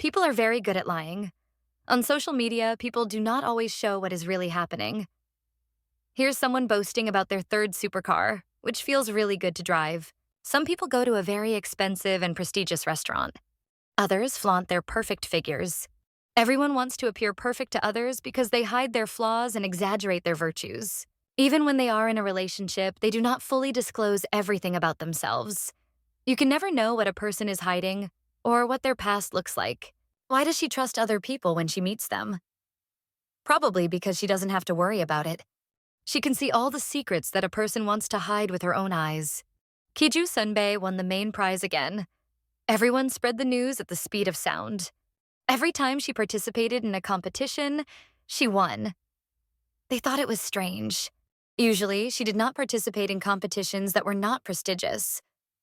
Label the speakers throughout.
Speaker 1: People are very good at lying. On social media, people do not always show what is really happening. Here's someone boasting about their third supercar, which feels really good to drive. Some people go to a very expensive and prestigious restaurant. Others flaunt their perfect figures. Everyone wants to appear perfect to others because they hide their flaws and exaggerate their virtues. Even when they are in a relationship, they do not fully disclose everything about themselves. You can never know what a person is hiding or what their past looks like. Why does she trust other people when she meets them? Probably because she doesn't have to worry about it. She can see all the secrets that a person wants to hide with her own eyes. Gi-joo Sunbae won the main prize again. Everyone spread the news at the speed of sound. Every time she participated in a competition, she won. They thought it was strange. Usually, she did not participate in competitions that were not prestigious.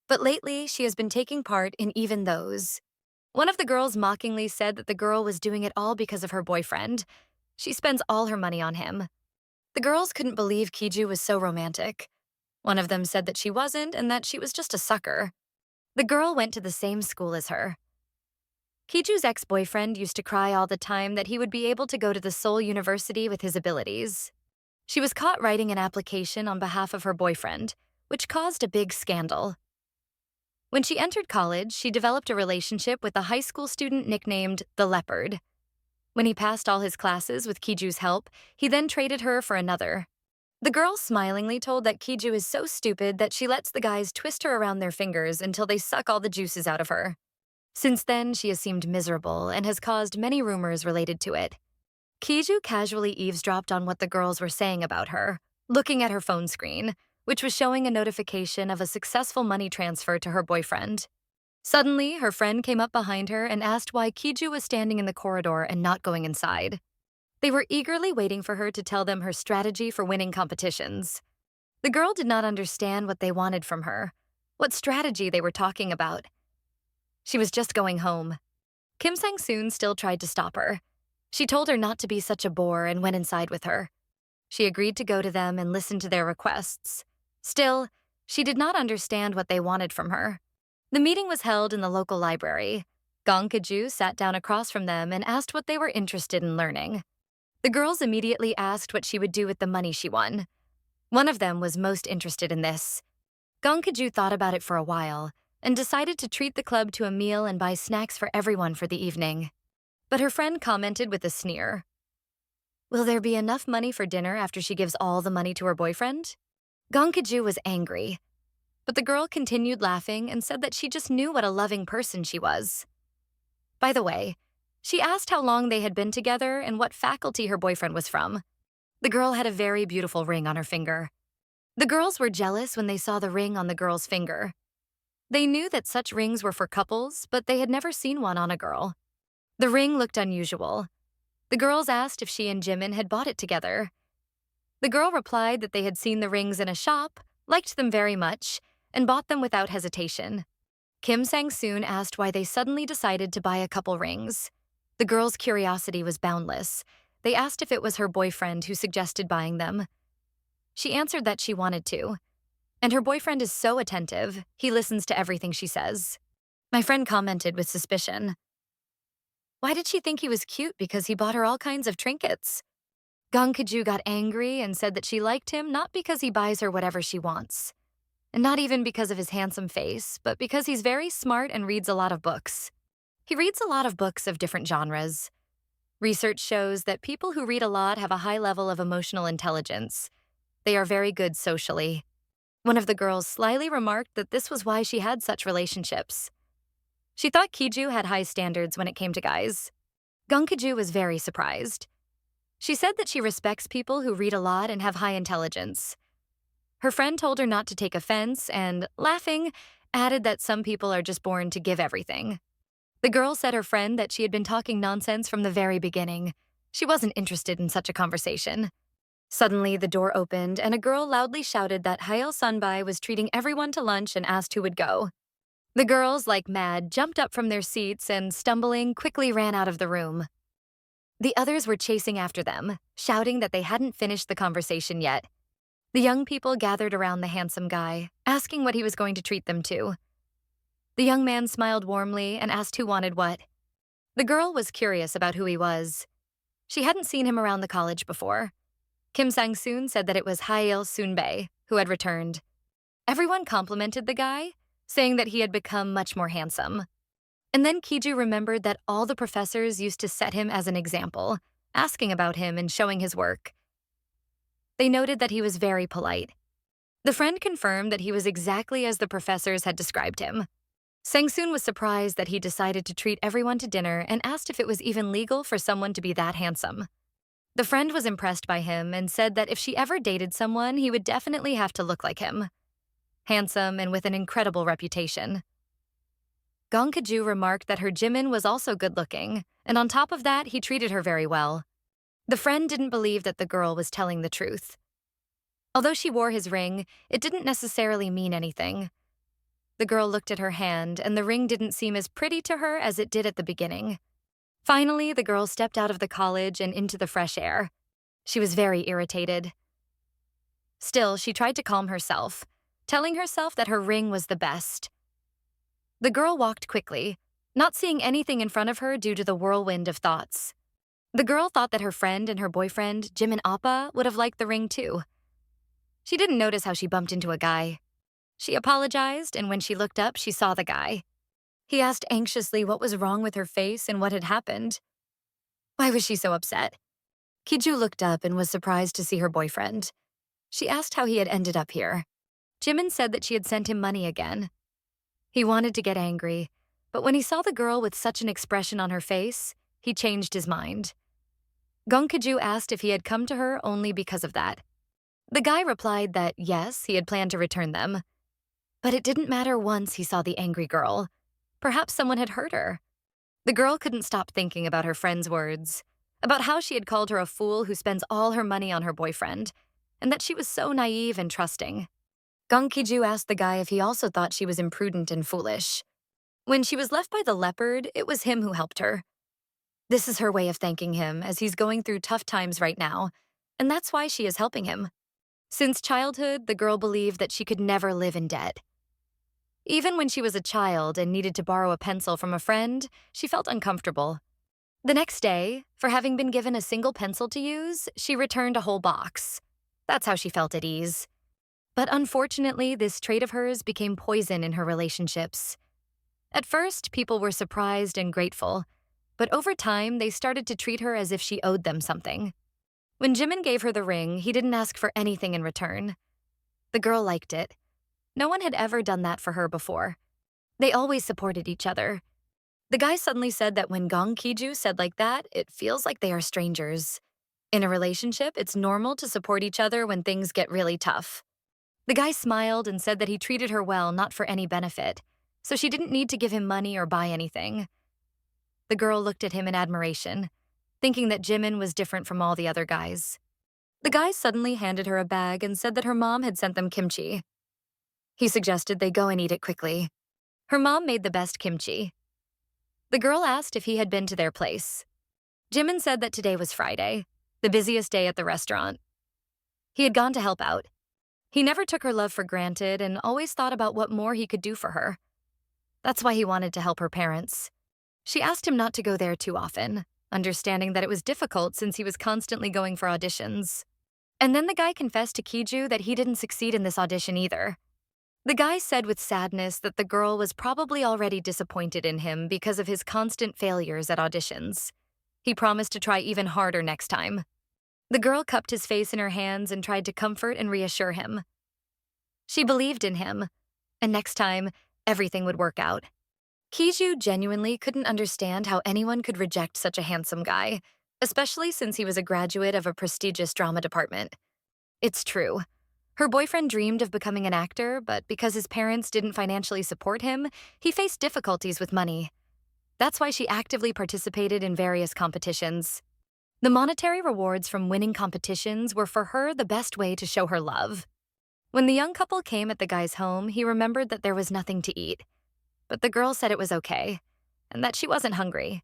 Speaker 1: But lately, she has been taking part in even those. One of the girls mockingly said that the girl was doing it all because of her boyfriend. She spends all her money on him. The girls couldn't believe Gi-joo was so romantic. One of them said that she wasn't and that she was just a sucker. The girl went to the same school as her. Gi-joo's ex-boyfriend used to cry all the time that he would be able to go to the Seoul University with his abilities. She was caught writing an application on behalf of her boyfriend, which caused a big scandal. When she entered college, she developed a relationship with a high school student nicknamed the Leopard. When he passed all his classes with Gi-joo's help, he then traded her for another. The girl smilingly told that Gi-joo is so stupid that she lets the guys twist her around their fingers until they suck all the juices out of her. Since then, she has seemed miserable and has caused many rumors related to it. Gi-joo casually eavesdropped on what the girls were saying about her, looking at her phone screen, which was showing a notification of a successful money transfer to her boyfriend. Suddenly, her friend came up behind her and asked why Gi-joo was standing in the corridor and not going inside. They were eagerly waiting for her to tell them her strategy for winning competitions. The girl did not understand what they wanted from her, what strategy they were talking about. She was just going home. Kim Sang-soon still tried to stop her. She told her not to be such a bore and went inside with her. She agreed to go to them and listen to their requests. Still, she did not understand what they wanted from her. The meeting was held in the local library. Gong Gi-joo sat down across from them and asked what they were interested in learning. The girls immediately asked what she would do with the money she won. One of them was most interested in this. Gong Gi-joo thought about it for a while and decided to treat the club to a meal and buy snacks for everyone for the evening. But her friend commented with a sneer. Will there be enough money for dinner after she gives all the money to her boyfriend? Gong Gi-joo was angry. But the girl continued laughing and said that she just knew what a loving person she was. By the way, she asked how long they had been together and what faculty her boyfriend was from. The girl had a very beautiful ring on her finger. The girls were jealous when they saw the ring on the girl's finger. They knew that such rings were for couples, but they had never seen one on a girl. The ring looked unusual. The girls asked if she and Jimin had bought it together. The girl replied that they had seen the rings in a shop, liked them very much, and bought them without hesitation. Kim Sang-soon asked why they suddenly decided to buy a couple rings. The girl's curiosity was boundless. They asked if it was her boyfriend who suggested buying them. She answered that she wanted to. And her boyfriend is so attentive, he listens to everything she says. My friend commented with suspicion. Why did she think he was cute because he bought her all kinds of trinkets? Gong Gi-joo got angry and said that she liked him not because he buys her whatever she wants. And not even because of his handsome face, but because he's very smart and reads a lot of books. He reads a lot of books of different genres. Research shows that people who read a lot have a high level of emotional intelligence. They are very good socially. One of the girls slyly remarked that this was why she had such relationships. She thought Gi-joo had high standards when it came to guys. Gong Gi-joo was very surprised. She said that she respects people who read a lot and have high intelligence. Her friend told her not to take offense and, laughing, added that some people are just born to give everything. The girl said her friend that she had been talking nonsense from the very beginning. She wasn't interested in such a conversation. Suddenly, the door opened and a girl loudly shouted that Sunbae was treating everyone to lunch and asked who would go. The girls, like mad, jumped up from their seats and, stumbling, quickly ran out of the room. The others were chasing after them, shouting that they hadn't finished the conversation yet. The young people gathered around the handsome guy, asking what he was going to treat them to. The young man smiled warmly and asked who wanted what. The girl was curious about who he was. She hadn't seen him around the college before. Kim Sang-soon said that it was Haeil Sunbae who had returned. Everyone complimented the guy, saying that he had become much more handsome. And then Gi-joo remembered that all the professors used to set him as an example, asking about him and showing his work. They noted that he was very polite. The friend confirmed that he was exactly as the professors had described him. Sang-soon was surprised that he decided to treat everyone to dinner and asked if it was even legal for someone to be that handsome. The friend was impressed by him and said that if she ever dated someone, he would definitely have to look like him. Handsome and with an incredible reputation. Gong Gi-joo remarked that her Jimin was also good-looking, and on top of that, he treated her very well. The friend didn't believe that the girl was telling the truth. Although she wore his ring, it didn't necessarily mean anything. The girl looked at her hand, and the ring didn't seem as pretty to her as it did at the beginning. Finally, the girl stepped out of the college and into the fresh air. She was very irritated. Still, she tried to calm herself, telling herself that her ring was the best. The girl walked quickly, not seeing anything in front of her due to the whirlwind of thoughts. The girl thought that her friend and her boyfriend, Jimin Appa, would have liked the ring too. She didn't notice how she bumped into a guy. She apologized, and when she looked up, she saw the guy. He asked anxiously what was wrong with her face and what had happened. Why was she so upset? Gi-joo looked up and was surprised to see her boyfriend. She asked how he had ended up here. Jimin said that she had sent him money again. He wanted to get angry, but when he saw the girl with such an expression on her face, he changed his mind. Gong Gi-joo asked if he had come to her only because of that. The guy replied that yes, he had planned to return them. But it didn't matter once he saw the angry girl. Perhaps someone had hurt her. The girl couldn't stop thinking about her friend's words, about how she had called her a fool who spends all her money on her boyfriend, and that she was so naive and trusting. Gong Gi-joo asked the guy if he also thought she was imprudent and foolish. When she was left by the leopard, it was him who helped her. This is her way of thanking him, as he's going through tough times right now, and that's why she is helping him. Since childhood, the girl believed that she could never live in debt. Even when she was a child and needed to borrow a pencil from a friend, she felt uncomfortable. The next day, for having been given a single pencil to use, she returned a whole box. That's how she felt at ease. But unfortunately, this trait of hers became poison in her relationships. At first, people were surprised and grateful, but over time, they started to treat her as if she owed them something. When Jimin gave her the ring, he didn't ask for anything in return. The girl liked it. No one had ever done that for her before. They always supported each other. The guy suddenly said that when Gong Gi-joo said like that, it feels like they are strangers. In a relationship, it's normal to support each other when things get really tough. The guy smiled and said that he treated her well, not for any benefit, so she didn't need to give him money or buy anything. The girl looked at him in admiration, thinking that Jimin was different from all the other guys. The guy suddenly handed her a bag and said that her mom had sent them kimchi. He suggested they go and eat it quickly. Her mom made the best kimchi. The girl asked if he had been to their place. Jimin said that today was Friday, the busiest day at the restaurant. He had gone to help out. He never took her love for granted and always thought about what more he could do for her. That's why he wanted to help her parents. She asked him not to go there too often, understanding that it was difficult since he was constantly going for auditions. And then the guy confessed to Gi-joo that he didn't succeed in this audition either. The guy said with sadness that the girl was probably already disappointed in him because of his constant failures at auditions. He promised to try even harder next time. The girl cupped his face in her hands and tried to comfort and reassure him. She believed in him, and next time, everything would work out. Gi-joo genuinely couldn't understand how anyone could reject such a handsome guy, especially since he was a graduate of a prestigious drama department. It's true. Her boyfriend dreamed of becoming an actor, but because his parents didn't financially support him, he faced difficulties with money. That's why she actively participated in various competitions. The monetary rewards from winning competitions were for her the best way to show her love. When the young couple came at the guy's home, he remembered that there was nothing to eat. But the girl said it was okay, and that she wasn't hungry.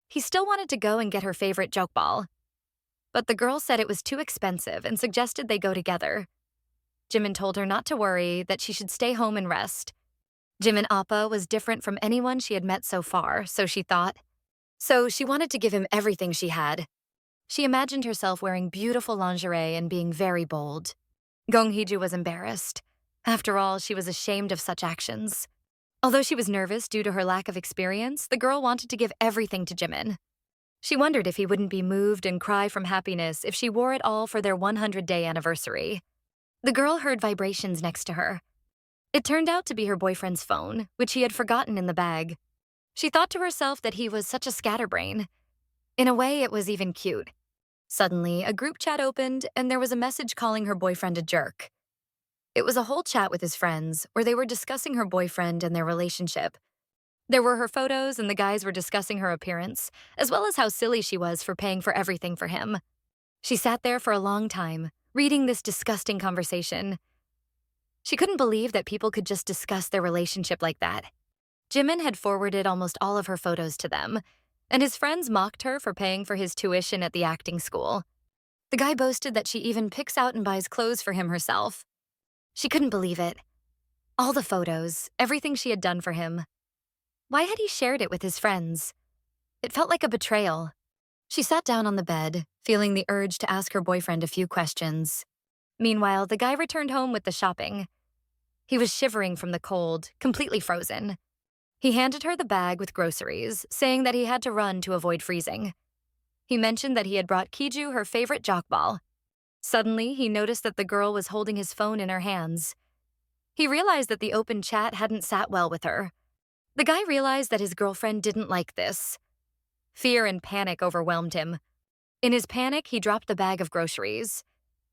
Speaker 1: He still wanted to go and get her favorite jokbal. But the girl said it was too expensive and suggested they go together. Jimin told her not to worry, that she should stay home and rest. Jimin Appa was different from anyone she had met so far, so she thought. So she wanted to give him everything she had. She imagined herself wearing beautiful lingerie and being very bold. Gong Gi-joo was embarrassed. After all, she was ashamed of such actions. Although she was nervous due to her lack of experience, the girl wanted to give everything to Jimin. She wondered if he wouldn't be moved and cry from happiness if she wore it all for their 100-day anniversary. The girl heard vibrations next to her. It turned out to be her boyfriend's phone, which he had forgotten in the bag. She thought to herself that he was such a scatterbrain. In a way, it was even cute. Suddenly, a group chat opened, and there was a message calling her boyfriend a jerk. It was a whole chat with his friends, where they were discussing her boyfriend and their relationship. There were her photos, and the guys were discussing her appearance, as well as how silly she was for paying for everything for him. She sat there for a long time, reading this disgusting conversation. She couldn't believe that people could just discuss their relationship like that. Jimin had forwarded almost all of her photos to them, and his friends mocked her for paying for his tuition at the acting school. The guy boasted that she even picks out and buys clothes for him herself. She couldn't believe it. All the photos, everything she had done for him. Why had he shared it with his friends? It felt like a betrayal. She sat down on the bed, feeling the urge to ask her boyfriend a few questions. Meanwhile, the guy returned home with the shopping. He was shivering from the cold, completely frozen. He handed her the bag with groceries, saying that he had to run to avoid freezing. He mentioned that he had brought Gi-joo her favorite jock ball. Suddenly, he noticed that the girl was holding his phone in her hands. He realized that the open chat hadn't sat well with her. The guy realized that his girlfriend didn't like this. Fear and panic overwhelmed him. In his panic, he dropped the bag of groceries.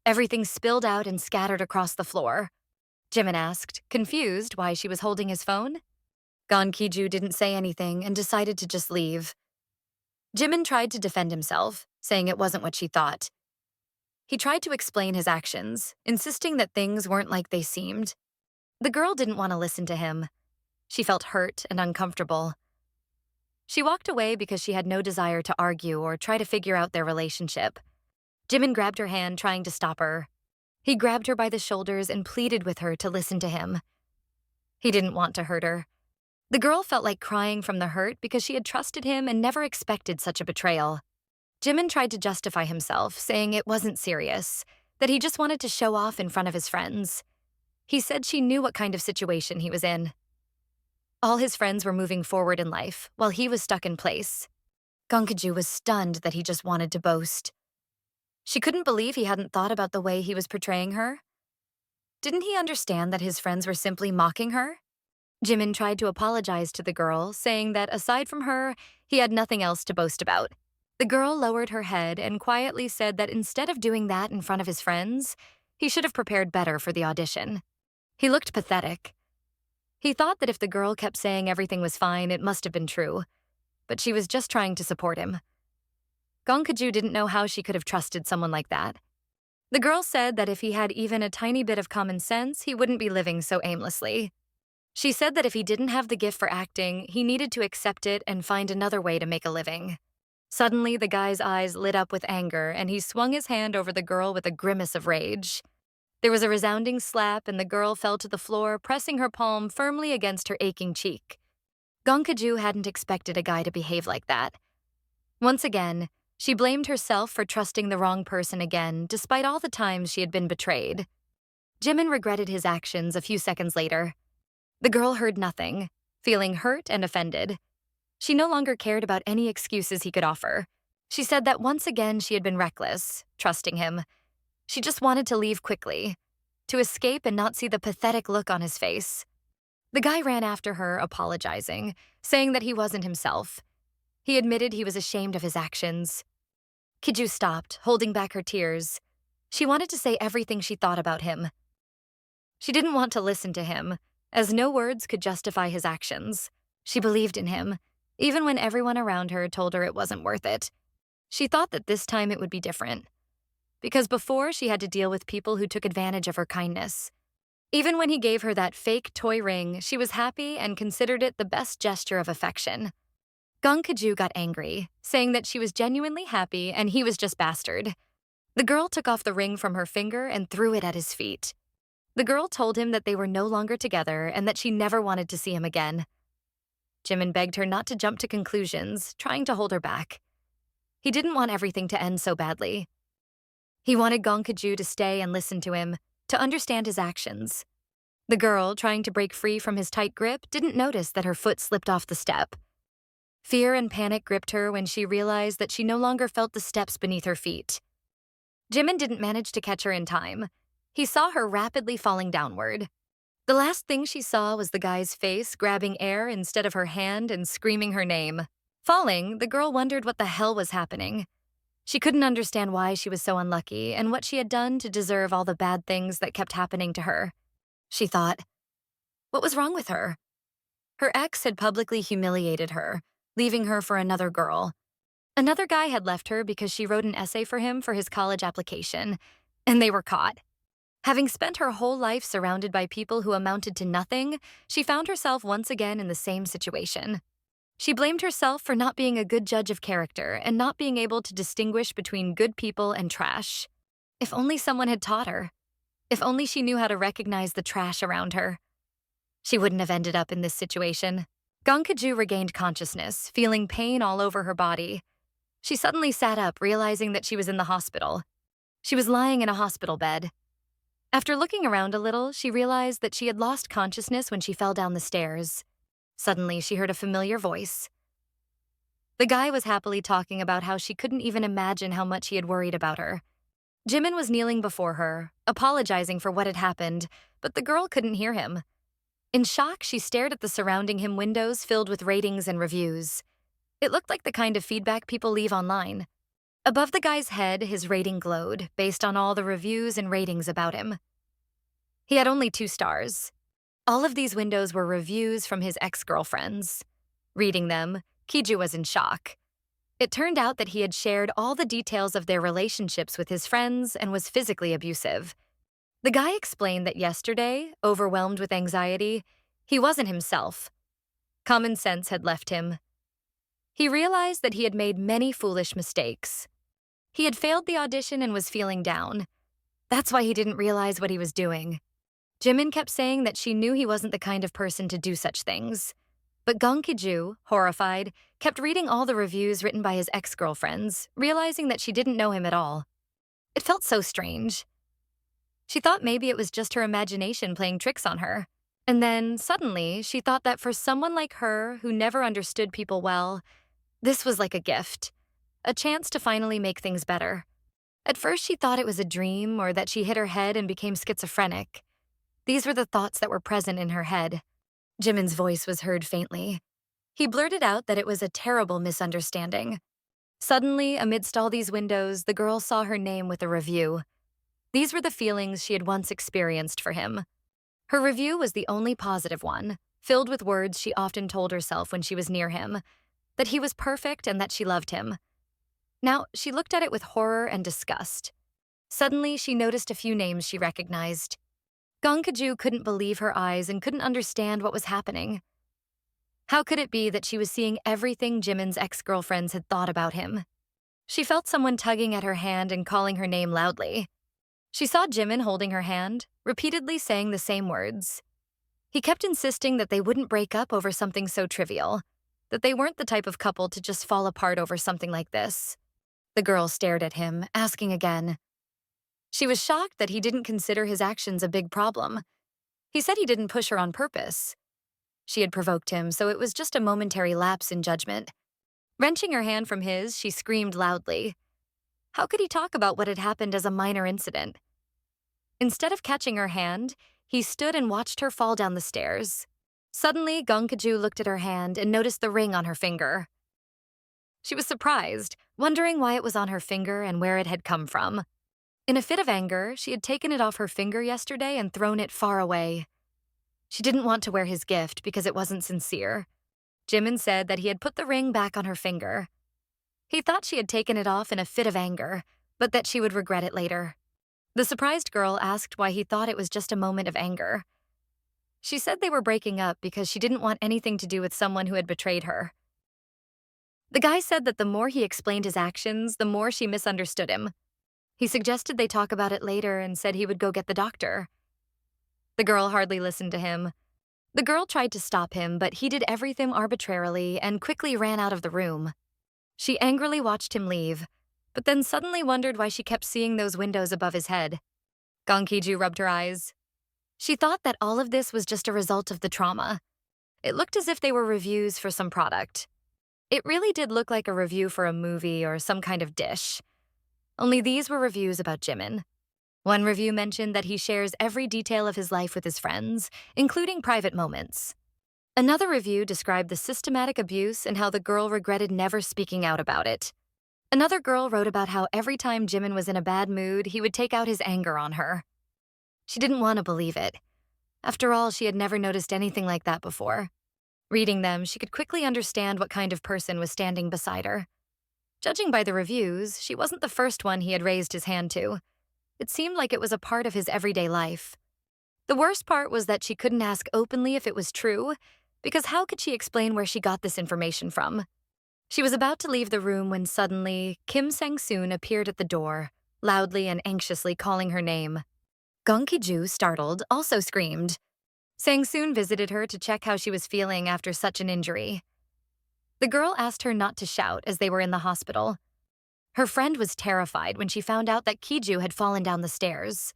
Speaker 1: Everything spilled out and scattered across the floor. Jimin asked, confused, why she was holding his phone. Gong Gi-joo didn't say anything and decided to just leave. Jimin tried to defend himself, saying it wasn't what she thought. He tried to explain his actions, insisting that things weren't like they seemed. The girl didn't want to listen to him. She felt hurt and uncomfortable. She walked away because she had no desire to argue or try to figure out their relationship. Jimin grabbed her hand, trying to stop her. He grabbed her by the shoulders and pleaded with her to listen to him. He didn't want to hurt her. The girl felt like crying from the hurt because she had trusted him and never expected such a betrayal. Jimin tried to justify himself, saying it wasn't serious, that he just wanted to show off in front of his friends. He said she knew what kind of situation he was in. All his friends were moving forward in life, while he was stuck in place. Gong Gi-joo was stunned that he just wanted to boast. She couldn't believe he hadn't thought about the way he was portraying her. Didn't he understand that his friends were simply mocking her? Jimin tried to apologize to the girl, saying that aside from her, he had nothing else to boast about. The girl lowered her head and quietly said that instead of doing that in front of his friends, he should have prepared better for the audition. He looked pathetic. He thought that if the girl kept saying everything was fine, it must have been true. But she was just trying to support him. Gong Gi-joo didn't know how she could have trusted someone like that. The girl said that if he had even a tiny bit of common sense, he wouldn't be living so aimlessly. She said that if he didn't have the gift for acting, he needed to accept it and find another way to make a living. Suddenly, the guy's eyes lit up with anger, and he swung his hand over the girl with a grimace of rage. There was a resounding slap, and the girl fell to the floor, pressing her palm firmly against her aching cheek. Gong Gi-joo hadn't expected a guy to behave like that. Once again, she blamed herself for trusting the wrong person again, despite all the times she had been betrayed. Jimin regretted his actions a few seconds later. The girl heard nothing, feeling hurt and offended. She no longer cared about any excuses he could offer. She said that once again she had been reckless, trusting him. She just wanted to leave quickly, to escape and not see the pathetic look on his face. The guy ran after her, apologizing, saying that he wasn't himself. He admitted he was ashamed of his actions. Gi-joo stopped, holding back her tears. She wanted to say everything she thought about him. She didn't want to listen to him, as no words could justify his actions. She believed in him, even when everyone around her told her it wasn't worth it. She thought that this time it would be different, because before she had to deal with people who took advantage of her kindness. Even when he gave her that fake toy ring, she was happy and considered it the best gesture of affection. Gong Gi-joo got angry, saying that she was genuinely happy and he was just bastard. The girl took off the ring from her finger and threw it at his feet. The girl told him that they were no longer together and that she never wanted to see him again. Jimin begged her not to jump to conclusions, trying to hold her back. He didn't want everything to end so badly. He wanted Gong Gi-joo to stay and listen to him, to understand his actions. The girl, trying to break free from his tight grip, didn't notice that her foot slipped off the step. Fear and panic gripped her when she realized that she no longer felt the steps beneath her feet. Jimin didn't manage to catch her in time. He saw her rapidly falling downward. The last thing she saw was the guy's face grabbing air instead of her hand and screaming her name. Falling, the girl wondered what the hell was happening. She couldn't understand why she was so unlucky and what she had done to deserve all the bad things that kept happening to her. She thought, what was wrong with her? Her ex had publicly humiliated her, leaving her for another girl. Another guy had left her because she wrote an essay for him for his college application, and they were caught. Having spent her whole life surrounded by people who amounted to nothing, she found herself once again in the same situation. She blamed herself for not being a good judge of character and not being able to distinguish between good people and trash. If only someone had taught her. If only she knew how to recognize the trash around her. She wouldn't have ended up in this situation. Gong Gi-joo regained consciousness, feeling pain all over her body. She suddenly sat up, realizing that she was in the hospital. She was lying in a hospital bed. After looking around a little, she realized that she had lost consciousness when she fell down the stairs. Suddenly, she heard a familiar voice. The guy was happily talking about how she couldn't even imagine how much he had worried about her. Jimin was kneeling before her, apologizing for what had happened, but the girl couldn't hear him. In shock, she stared at the surrounding him windows filled with ratings and reviews. It looked like the kind of feedback people leave online. Above the guy's head, his rating glowed, based on all the reviews and ratings about him. He had only 2 stars. All of these windows were reviews from his ex-girlfriends. Reading them, Gi-joo was in shock. It turned out that he had shared all the details of their relationships with his friends and was physically abusive. The guy explained that yesterday, overwhelmed with anxiety, he wasn't himself. Common sense had left him. He realized that he had made many foolish mistakes. He had failed the audition and was feeling down. That's why he didn't realize what he was doing. Jimin kept saying that she knew he wasn't the kind of person to do such things. But Gong Gi-joo, horrified, kept reading all the reviews written by his ex-girlfriends, realizing that she didn't know him at all. It felt so strange. She thought maybe it was just her imagination playing tricks on her. And then, suddenly, she thought that for someone like her, who never understood people well, this was like a gift, a chance to finally make things better. At first, she thought it was a dream or that she hit her head and became schizophrenic. These were the thoughts that were present in her head. Jimin's voice was heard faintly. He blurted out that it was a terrible misunderstanding. Suddenly, amidst all these windows, the girl saw her name with a review. These were the feelings she had once experienced for him. Her review was the only positive one, filled with words she often told herself when she was near him, that he was perfect and that she loved him. Now, she looked at it with horror and disgust. Suddenly, she noticed a few names she recognized. Gong Gi-joo couldn't believe her eyes and couldn't understand what was happening. How could it be that she was seeing everything Jimin's ex-girlfriends had thought about him? She felt someone tugging at her hand and calling her name loudly. She saw Jimin holding her hand, repeatedly saying the same words. He kept insisting that they wouldn't break up over something so trivial, that they weren't the type of couple to just fall apart over something like this. The girl stared at him, asking again. She was shocked that he didn't consider his actions a big problem. He said he didn't push her on purpose. She had provoked him, so it was just a momentary lapse in judgment. Wrenching her hand from his, she screamed loudly. How could he talk about what had happened as a minor incident? Instead of catching her hand, he stood and watched her fall down the stairs. Suddenly, Gong Gi-joo looked at her hand and noticed the ring on her finger. She was surprised, wondering why it was on her finger and where it had come from. In a fit of anger, she had taken it off her finger yesterday and thrown it far away. She didn't want to wear his gift because it wasn't sincere. Jimin said that he had put the ring back on her finger. He thought she had taken it off in a fit of anger, but that she would regret it later. The surprised girl asked why he thought it was just a moment of anger. She said they were breaking up because she didn't want anything to do with someone who had betrayed her. The guy said that the more he explained his actions, the more she misunderstood him. He suggested they talk about it later and said he would go get the doctor. The girl hardly listened to him. The girl tried to stop him, but he did everything arbitrarily and quickly ran out of the room. She angrily watched him leave, but then suddenly wondered why she kept seeing those windows above his head. Gong Gi-joo rubbed her eyes. She thought that all of this was just a result of the trauma. It looked as if they were reviews for some product. It really did look like a review for a movie or some kind of dish. Only these were reviews about Jimin. One review mentioned that he shares every detail of his life with his friends, including private moments. Another review described the systematic abuse and how the girl regretted never speaking out about it. Another girl wrote about how every time Jimin was in a bad mood, he would take out his anger on her. She didn't want to believe it. After all, she had never noticed anything like that before. Reading them, she could quickly understand what kind of person was standing beside her. Judging by the reviews, she wasn't the first one he had raised his hand to. It seemed like it was a part of his everyday life. The worst part was that she couldn't ask openly if it was true, because how could she explain where she got this information from? She was about to leave the room when suddenly, Kim Sang-soon appeared at the door, loudly and anxiously calling her name. Gong Gi-joo, startled, also screamed. Sang-soon visited her to check how she was feeling after such an injury. The girl asked her not to shout as they were in the hospital. Her friend was terrified when she found out that Gi-joo had fallen down the stairs.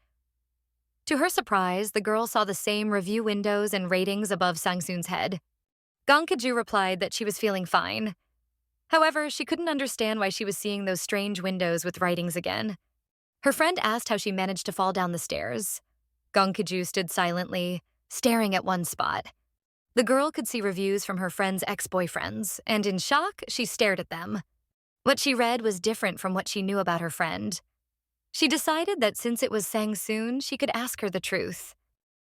Speaker 1: To her surprise, the girl saw the same review windows and ratings above Sang-soon's head. Gong Gi-joo replied that she was feeling fine. However, she couldn't understand why she was seeing those strange windows with writings again. Her friend asked how she managed to fall down the stairs. Gong Gi-joo stood silently, staring at one spot. The girl could see reviews from her friend's ex-boyfriends, and in shock, she stared at them. What she read was different from what she knew about her friend. She decided that since it was Sang-soon, she could ask her the truth.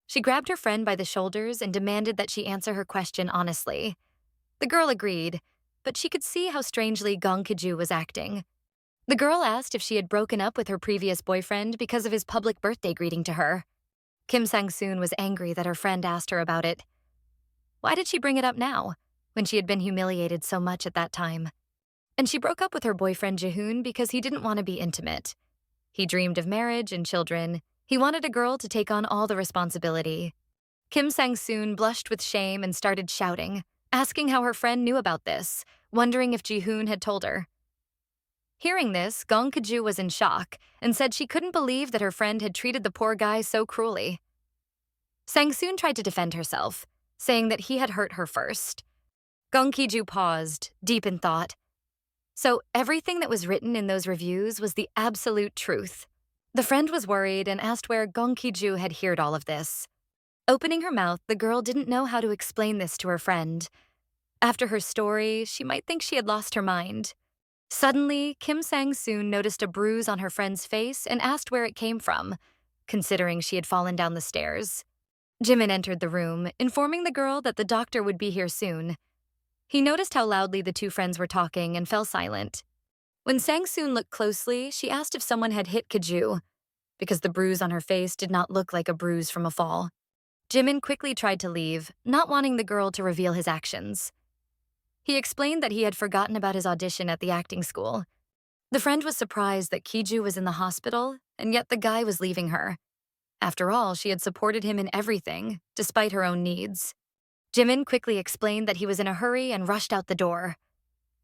Speaker 1: She grabbed her friend by the shoulders and demanded that she answer her question honestly. The girl agreed, but she could see how strangely Gong Gi-joo was acting. The girl asked if she had broken up with her previous boyfriend because of his public birthday greeting to her. Kim Sang-soon was angry that her friend asked her about it. Why did she bring it up now, when she had been humiliated so much at that time? And she broke up with her boyfriend Ji-hoon because he didn't want to be intimate. He dreamed of marriage and children. He wanted a girl to take on all the responsibility. Kim Sang-soon blushed with shame and started shouting, asking how her friend knew about this, wondering if Ji-hoon had told her. Hearing this, Gong Gi-joo was in shock and said she couldn't believe that her friend had treated the poor guy so cruelly. Sang-soon tried to defend herself, saying that he had hurt her first. Gong Gi-joo paused, deep in thought. So everything that was written in those reviews was the absolute truth. The friend was worried and asked where Gong Gi-joo had heard all of this. Opening her mouth, the girl didn't know how to explain this to her friend. After her story, she might think she had lost her mind. Suddenly, Kim Sang-soon noticed a bruise on her friend's face and asked where it came from, considering she had fallen down the stairs. Jimin entered the room, informing the girl that the doctor would be here soon. He noticed how loudly the two friends were talking and fell silent. When Sang-soon looked closely, she asked if someone had hit Gi-joo, because the bruise on her face did not look like a bruise from a fall. Jimin quickly tried to leave, not wanting the girl to reveal his actions. He explained that he had forgotten about his audition at the acting school. The friend was surprised that Gi-joo was in the hospital, and yet the guy was leaving her. After all, she had supported him in everything, despite her own needs. Jimin quickly explained that he was in a hurry and rushed out the door.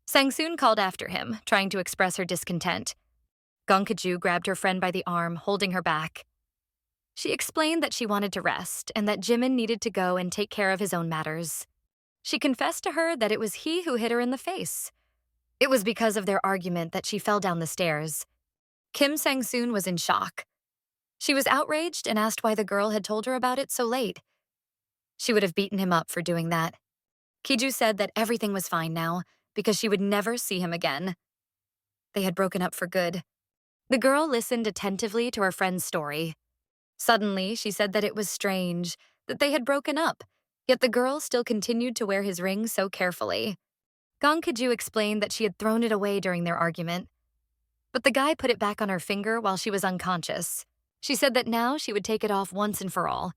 Speaker 1: Sang-soon called after him, trying to express her discontent. Gong Gi-joo grabbed her friend by the arm, holding her back. She explained that she wanted to rest and that Jimin needed to go and take care of his own matters. She confessed to her that it was he who hit her in the face. It was because of their argument that she fell down the stairs. Kim Sang-soon was in shock. She was outraged and asked why the girl had told her about it so late. She would have beaten him up for doing that. Gi-joo said that everything was fine now because she would never see him again. They had broken up for good. The girl listened attentively to her friend's story. Suddenly, she said that it was strange, that they had broken up, yet the girl still continued to wear his ring so carefully. Gong Gi-joo explained that she had thrown it away during their argument. But the guy put it back on her finger while she was unconscious. She said that now she would take it off once and for all.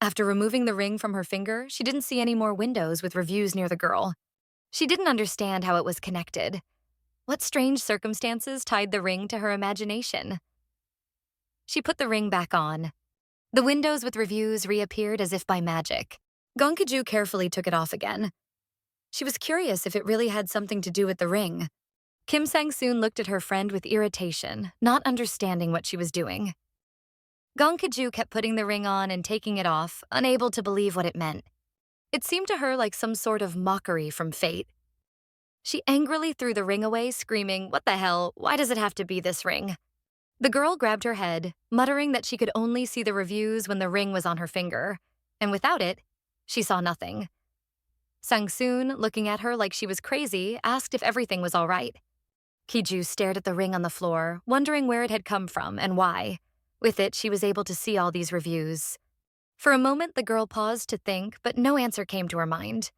Speaker 1: After removing the ring from her finger, she didn't see any more windows with reviews near the girl. She didn't understand how it was connected. What strange circumstances tied the ring to her imagination? She put the ring back on. The windows with reviews reappeared as if by magic. Gong Gi-joo carefully took it off again. She was curious if it really had something to do with the ring. Kim Sang-soon looked at her friend with irritation, not understanding what she was doing. Gong Gi-joo kept putting the ring on and taking it off, unable to believe what it meant. It seemed to her like some sort of mockery from fate. She angrily threw the ring away, screaming, "What the hell? Why does it have to be this ring?" The girl grabbed her head, muttering that she could only see the reviews when the ring was on her finger, and without it, she saw nothing. Sang-soon, looking at her like she was crazy, asked if everything was all right. Gi-joo stared at the ring on the floor, wondering where it had come from and why. With it, she was able to see all these reviews. For a moment, the girl paused to think, but no answer came to her mind.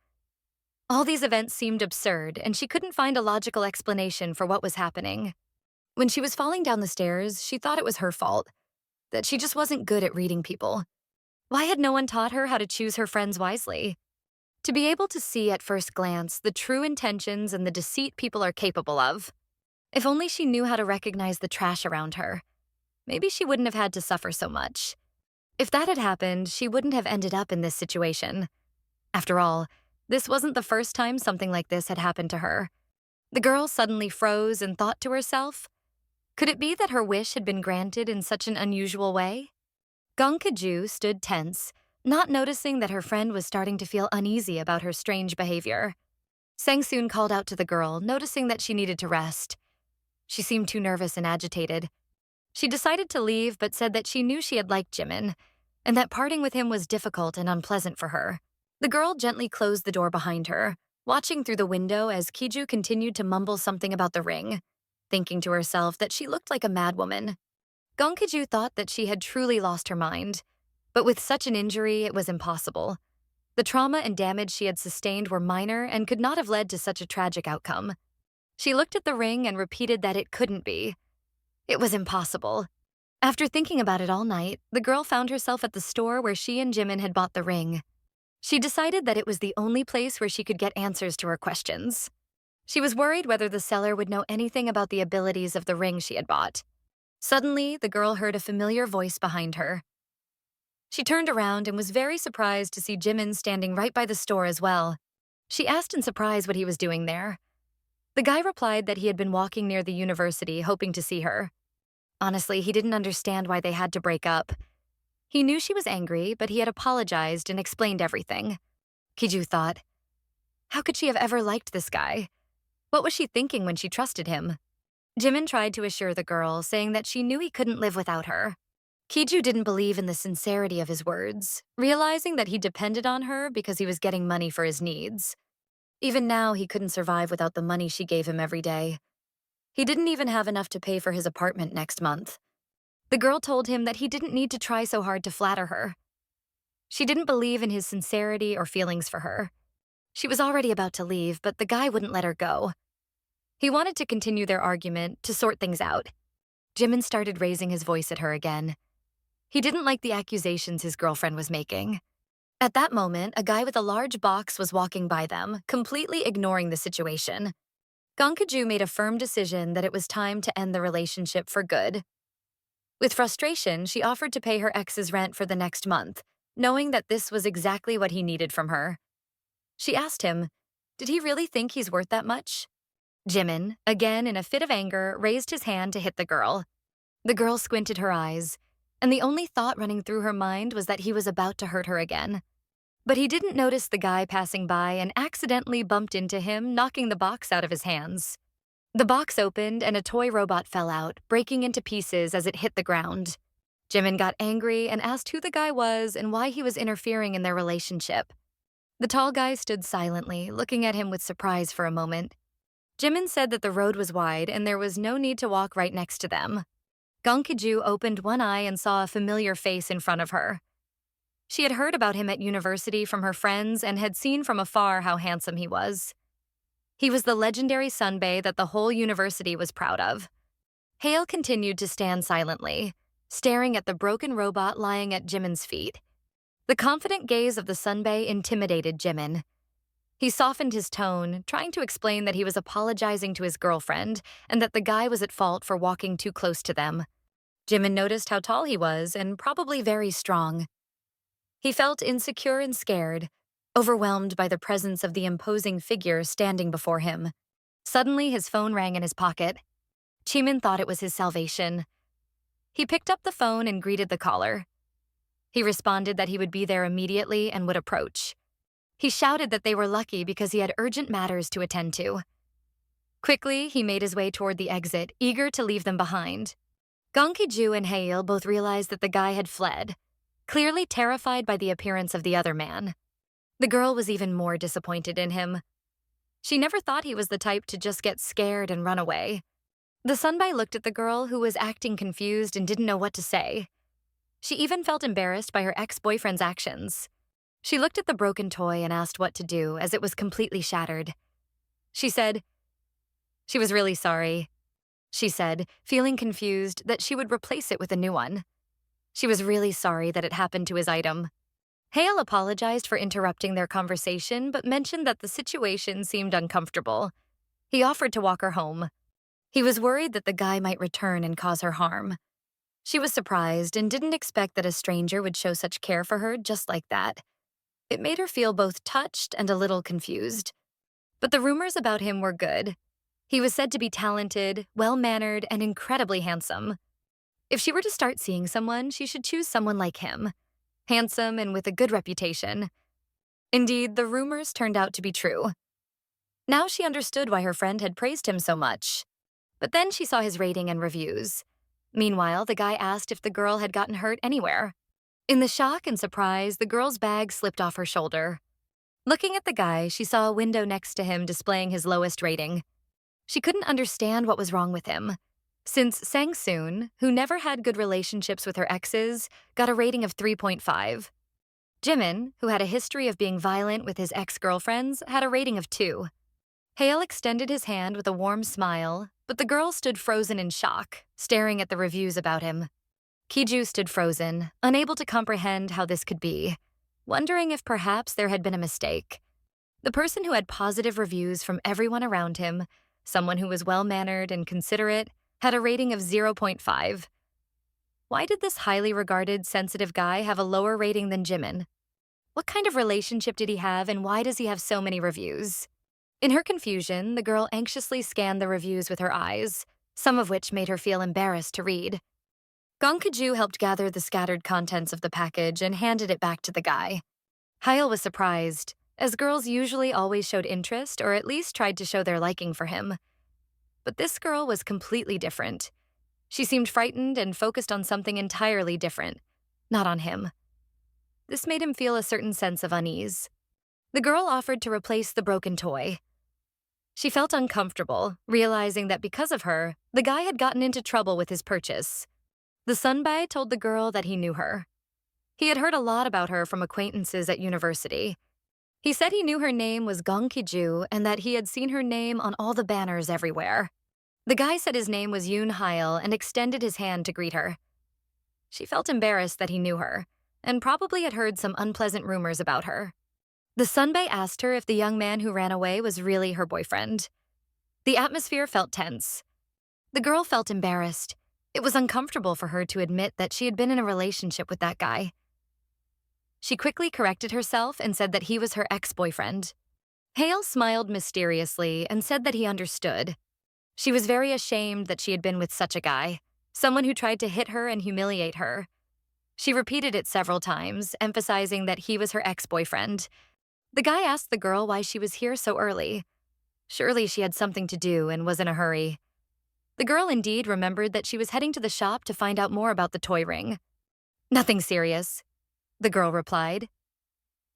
Speaker 1: All these events seemed absurd, and she couldn't find a logical explanation for what was happening. When she was falling down the stairs, she thought it was her fault, that she just wasn't good at reading people. Why had no one taught her how to choose her friends wisely? To be able to see at first glance the true intentions and the deceit people are capable of. If only she knew how to recognize the trash around her. Maybe she wouldn't have had to suffer so much. If that had happened, she wouldn't have ended up in this situation. After all, this wasn't the first time something like this had happened to her. The girl suddenly froze and thought to herself, could it be that her wish had been granted in such an unusual way? Gong Gi-joo stood tense, not noticing that her friend was starting to feel uneasy about her strange behavior. Sang-soon called out to the girl, noticing that she needed to rest. She seemed too nervous and agitated. She decided to leave, but said that she knew she had liked Jimin, and that parting with him was difficult and unpleasant for her. The girl gently closed the door behind her, watching through the window as Gi-joo continued to mumble something about the ring, thinking to herself that she looked like a madwoman. Gong Gi-joo thought that she had truly lost her mind, but with such an injury, it was impossible. The trauma and damage she had sustained were minor and could not have led to such a tragic outcome. She looked at the ring and repeated that it couldn't be. It was impossible. After thinking about it all night, the girl found herself at the store where she and Jimin had bought the ring. She decided that it was the only place where she could get answers to her questions. She was worried whether the seller would know anything about the abilities of the ring she had bought. Suddenly, the girl heard a familiar voice behind her. She turned around and was very surprised to see Jimin standing right by the store as well. She asked in surprise what he was doing there. The guy replied that he had been walking near the university hoping to see her. Honestly, he didn't understand why they had to break up. He knew she was angry, but he had apologized and explained everything. Gi-joo thought, how could she have ever liked this guy? What was she thinking when she trusted him? Jimin tried to assure the girl, saying that she knew he couldn't live without her. Gi-joo didn't believe in the sincerity of his words, realizing that he depended on her because he was getting money for his needs. Even now, he couldn't survive without the money she gave him every day. He didn't even have enough to pay for his apartment next month. The girl told him that he didn't need to try so hard to flatter her. She didn't believe in his sincerity or feelings for her. She was already about to leave, but the guy wouldn't let her go. He wanted to continue their argument, to sort things out. Jimin started raising his voice at her again. He didn't like the accusations his girlfriend was making. At that moment, a guy with a large box was walking by them, completely ignoring the situation. Gong Gi-joo made a firm decision that it was time to end the relationship for good. With frustration, she offered to pay her ex's rent for the next month, knowing that this was exactly what he needed from her. She asked him, did he really think he's worth that much? Jimin, again in a fit of anger, raised his hand to hit the girl. The girl squinted her eyes, and the only thought running through her mind was that he was about to hurt her again. But he didn't notice the guy passing by and accidentally bumped into him, knocking the box out of his hands. The box opened and a toy robot fell out, breaking into pieces as it hit the ground. Jimin got angry and asked who the guy was and why he was interfering in their relationship. The tall guy stood silently, looking at him with surprise for a moment. Jimin said that the road was wide and there was no need to walk right next to them. Gong Gi-joo opened one eye and saw a familiar face in front of her. She had heard about him at university from her friends and had seen from afar how handsome he was. He was the legendary Sunbae that the whole university was proud of. Hale continued to stand silently, staring at the broken robot lying at Jimin's feet. The confident gaze of the Sunbae intimidated Jimin. He softened his tone, trying to explain that he was apologizing to his girlfriend and that the guy was at fault for walking too close to them. Jimin noticed how tall he was and probably very strong. He felt insecure and scared, overwhelmed by the presence of the imposing figure standing before him. Suddenly, his phone rang in his pocket. Jimin thought it was his salvation. He picked up the phone and greeted the caller. He responded that he would be there immediately and would approach. He shouted that they were lucky because he had urgent matters to attend to. Quickly, he made his way toward the exit, eager to leave them behind. Gong Gi-joo and Haeil both realized that the guy had fled, clearly terrified by the appearance of the other man. The girl was even more disappointed in him. She never thought he was the type to just get scared and run away. The Sunbae looked at the girl, who was acting confused and didn't know what to say. She even felt embarrassed by her ex-boyfriend's actions. She looked at the broken toy and asked what to do, as it was completely shattered. She said, "She was really sorry," she said, feeling confused that she would replace it with a new one. She was really sorry that it happened to his item. Haeil apologized for interrupting their conversation, but mentioned that the situation seemed uncomfortable. He offered to walk her home. He was worried that the guy might return and cause her harm. She was surprised and didn't expect that a stranger would show such care for her just like that. It made her feel both touched and a little confused. But the rumors about him were good. He was said to be talented, well-mannered, and incredibly handsome. If she were to start seeing someone, she should choose someone like him, handsome and with a good reputation. Indeed, the rumors turned out to be true. Now she understood why her friend had praised him so much. But then she saw his rating and reviews. Meanwhile, the guy asked if the girl had gotten hurt anywhere. In the shock and surprise, the girl's bag slipped off her shoulder. Looking at the guy, she saw a window next to him displaying his lowest rating. She couldn't understand what was wrong with him, since Sang-soon, who never had good relationships with her exes, got a rating of 3.5. Jimin, who had a history of being violent with his ex-girlfriends, had a rating of 2. Haeil extended his hand with a warm smile, but the girl stood frozen in shock, staring at the reviews about him. Gi-joo stood frozen, unable to comprehend how this could be, wondering if perhaps there had been a mistake. The person who had positive reviews from everyone around him, someone who was well-mannered and considerate, had a rating of 0.5. Why did this highly regarded, sensitive guy have a lower rating than Jimin? What kind of relationship did he have, and why does he have so many reviews? In her confusion, the girl anxiously scanned the reviews with her eyes, some of which made her feel embarrassed to read. Gong Gi-joo helped gather the scattered contents of the package and handed it back to the guy. Haeil was surprised, as girls usually always showed interest or at least tried to show their liking for him. But this girl was completely different. She seemed frightened and focused on something entirely different, not on him. This made him feel a certain sense of unease. The girl offered to replace the broken toy. She felt uncomfortable, realizing that because of her, the guy had gotten into trouble with his purchase. The Sunbae told the girl that he knew her. He had heard a lot about her from acquaintances at university. He said he knew her name was Gong Gi-joo and that he had seen her name on all the banners everywhere. The guy said his name was Yoon Haeil and extended his hand to greet her. She felt embarrassed that he knew her, and probably had heard some unpleasant rumors about her. The Sunbae asked her if the young man who ran away was really her boyfriend. The atmosphere felt tense. The girl felt embarrassed. It was uncomfortable for her to admit that she had been in a relationship with that guy. She quickly corrected herself and said that he was her ex-boyfriend. Haeil smiled mysteriously and said that he understood. She was very ashamed that she had been with such a guy, someone who tried to hit her and humiliate her. She repeated it several times, emphasizing that he was her ex-boyfriend. The guy asked the girl why she was here so early. Surely she had something to do and was in a hurry. The girl indeed remembered that she was heading to the shop to find out more about the toy ring. "Nothing serious," the girl replied.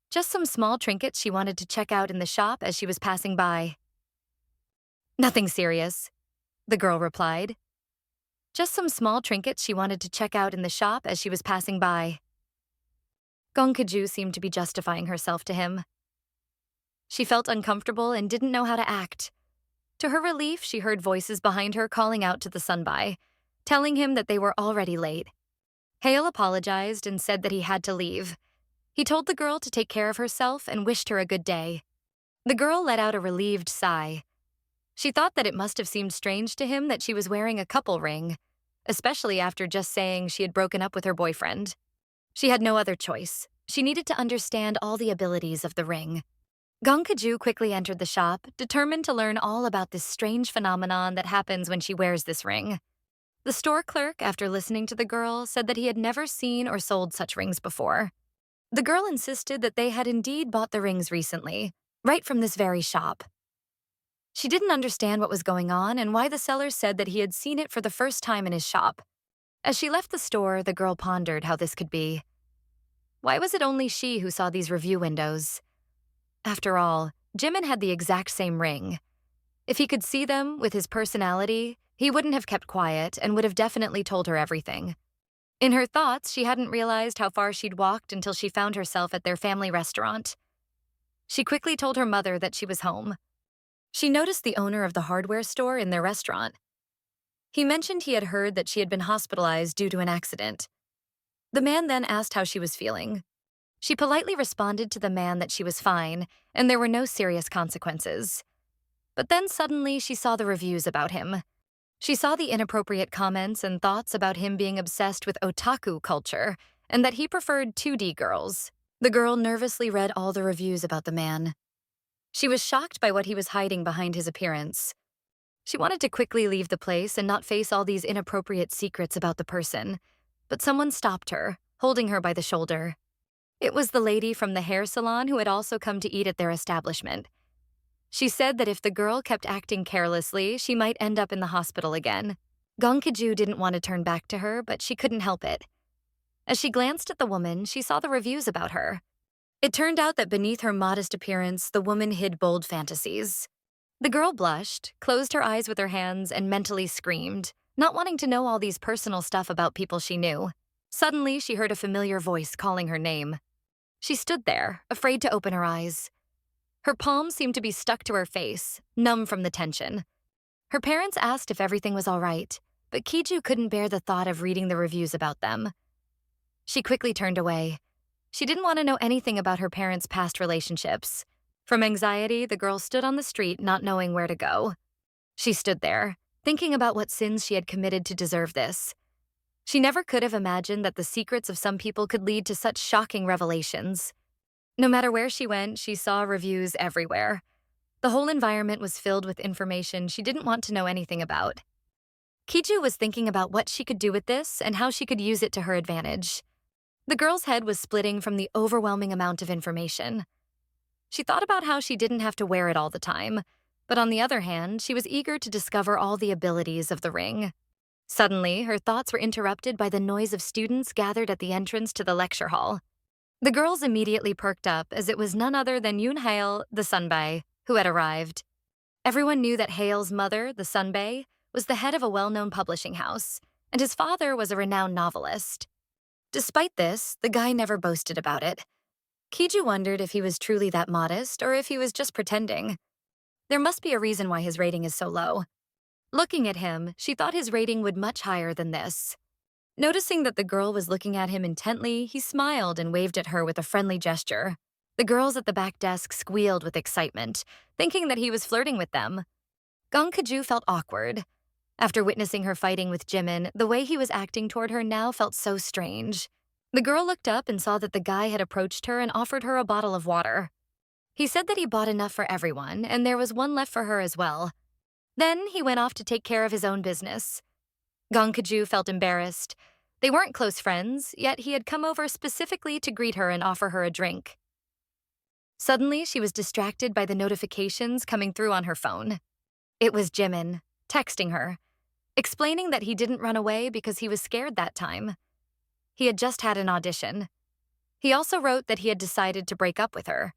Speaker 1: "Just some small trinkets she wanted to check out in the shop as she was passing by." "Nothing serious," the girl replied. "Just some small trinkets she wanted to check out in the shop as she was passing by." Gong Gi-joo seemed to be justifying herself to him. She felt uncomfortable and didn't know how to act. To her relief, she heard voices behind her calling out to the Sunbae, telling him that they were already late. Haeil apologized and said that he had to leave. He told the girl to take care of herself and wished her a good day. The girl let out a relieved sigh. She thought that it must have seemed strange to him that she was wearing a couple ring, especially after just saying she had broken up with her boyfriend. She had no other choice. She needed to understand all the abilities of the ring. Gong Gi-joo quickly entered the shop, determined to learn all about this strange phenomenon that happens when she wears this ring. The store clerk, after listening to the girl, said that he had never seen or sold such rings before. The girl insisted that they had indeed bought the rings recently, right from this very shop. She didn't understand what was going on and why the seller said that he had seen it for the first time in his shop. As she left the store, the girl pondered how this could be. Why was it only she who saw these review windows? After all, Jimin had the exact same ring. If he could see them with his personality, he wouldn't have kept quiet and would have definitely told her everything. In her thoughts, she hadn't realized how far she'd walked until she found herself at their family restaurant. She quickly told her mother that she was home. She noticed the owner of the hardware store in their restaurant. He mentioned he had heard that she had been hospitalized due to an accident. The man then asked how she was feeling. She politely responded to the man that she was fine, and there were no serious consequences. But then suddenly she saw the reviews about him. She saw the inappropriate comments and thoughts about him being obsessed with otaku culture, and that he preferred 2D girls. The girl nervously read all the reviews about the man. She was shocked by what he was hiding behind his appearance. She wanted to quickly leave the place and not face all these inappropriate secrets about the person, but someone stopped her, holding her by the shoulder. It was the lady from the hair salon who had also come to eat at their establishment. She said that if the girl kept acting carelessly, she might end up in the hospital again. Gong Gi-joo didn't want to turn back to her, but she couldn't help it. As she glanced at the woman, she saw the reviews about her. It turned out that beneath her modest appearance, the woman hid bold fantasies. The girl blushed, closed her eyes with her hands, and mentally screamed, not wanting to know all these personal stuff about people she knew. Suddenly, she heard a familiar voice calling her name. She stood there, afraid to open her eyes. Her palms seemed to be stuck to her face, numb from the tension. Her parents asked if everything was all right, but Gi-joo couldn't bear the thought of reading the reviews about them. She quickly turned away. She didn't want to know anything about her parents' past relationships. From anxiety, the girl stood on the street, not knowing where to go. She stood there, thinking about what sins she had committed to deserve this. She never could have imagined that the secrets of some people could lead to such shocking revelations. No matter where she went, she saw reviews everywhere. The whole environment was filled with information she didn't want to know anything about. Gi-joo was thinking about what she could do with this and how she could use it to her advantage. The girl's head was splitting from the overwhelming amount of information. She thought about how she didn't have to wear it all the time, but on the other hand, she was eager to discover all the abilities of the ring. Suddenly, her thoughts were interrupted by the noise of students gathered at the entrance to the lecture hall. The girls immediately perked up as it was none other than Yoon-hae, the Sunbae, who had arrived. Everyone knew that Haeil's mother, the Sunbae, was the head of a well-known publishing house, and his father was a renowned novelist. Despite this, the guy never boasted about it. Gi-joo wondered if he was truly that modest or if he was just pretending. There must be a reason why his rating is so low. Looking at him, she thought his rating would much higher than this. Noticing that the girl was looking at him intently, he smiled and waved at her with a friendly gesture. The girls at the back desk squealed with excitement, thinking that he was flirting with them. Gong Gi-joo felt awkward. After witnessing her fighting with Jimin, the way he was acting toward her now felt so strange. The girl looked up and saw that the guy had approached her and offered her a bottle of water. He said that he bought enough for everyone, and there was one left for her as well. Then he went off to take care of his own business. Gong Gi-joo felt embarrassed. They weren't close friends, yet he had come over specifically to greet her and offer her a drink. Suddenly, she was distracted by the notifications coming through on her phone. It was Jimin, texting her, explaining that he didn't run away because he was scared that time. He had just had an audition. He also wrote that he had decided to break up with her.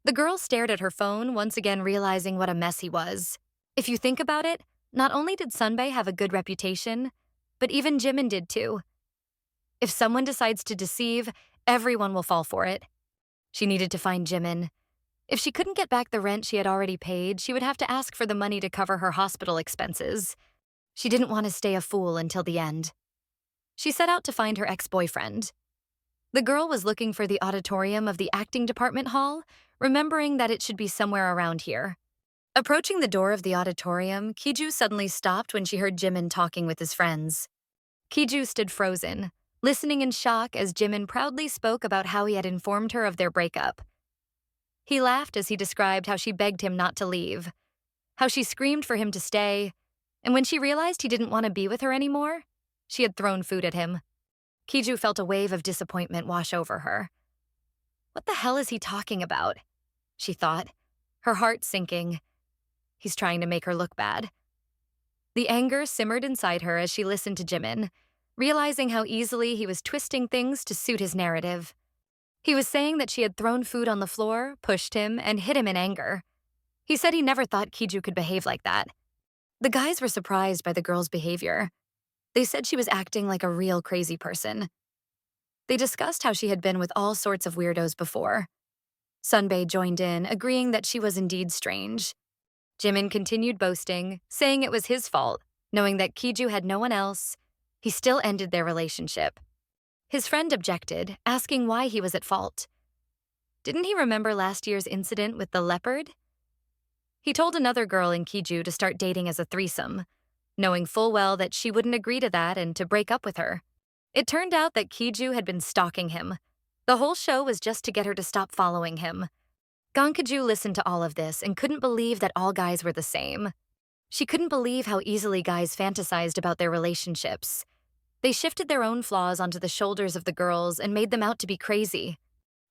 Speaker 1: The girl stared at her phone, once again realizing what a mess he was. If you think about it, not only did Sunbae have a good reputation, but even Jimin did too. If someone decides to deceive, everyone will fall for it. She needed to find Jimin. If she couldn't get back the rent she had already paid, she would have to ask for the money to cover her hospital expenses. She didn't want to stay a fool until the end. She set out to find her ex-boyfriend. The girl was looking for the auditorium of the acting department hall, remembering that it should be somewhere around here. Approaching the door of the auditorium, Gi-joo suddenly stopped when she heard Jimin talking with his friends. Gi-joo stood frozen. listening in shock as Jimin proudly spoke about how he had informed her of their breakup. He laughed as he described how she begged him not to leave, how she screamed for him to stay, and when she realized he didn't want to be with her anymore, she had thrown food at him. Gi-joo felt a wave of disappointment wash over her. What the hell is he talking about? She thought, her heart sinking. He's trying to make her look bad. The anger simmered inside her as she listened to Jimin, realizing how easily he was twisting things to suit his narrative. He was saying that she had thrown food on the floor, pushed him, and hit him in anger. He said he never thought Gi-joo could behave like that. The guys were surprised by the girl's behavior. They said she was acting like a real crazy person. They discussed how she had been with all sorts of weirdos before. Sunbae joined in, agreeing that she was indeed strange. Jimin continued boasting, saying it was his fault, knowing that Gi-joo had no one else. He still ended their relationship. His friend objected, asking why he was at fault. Didn't he remember last year's incident with the leopard? He told another girl in Gi-joo to start dating as a threesome, knowing full well that she wouldn't agree to that and to break up with her. It turned out that Gi-joo had been stalking him. The whole show was just to get her to stop following him. Gong Gi-joo listened to all of this and couldn't believe that all guys were the same. She couldn't believe how easily guys fantasized about their relationships. They shifted their own flaws onto the shoulders of the girls and made them out to be crazy.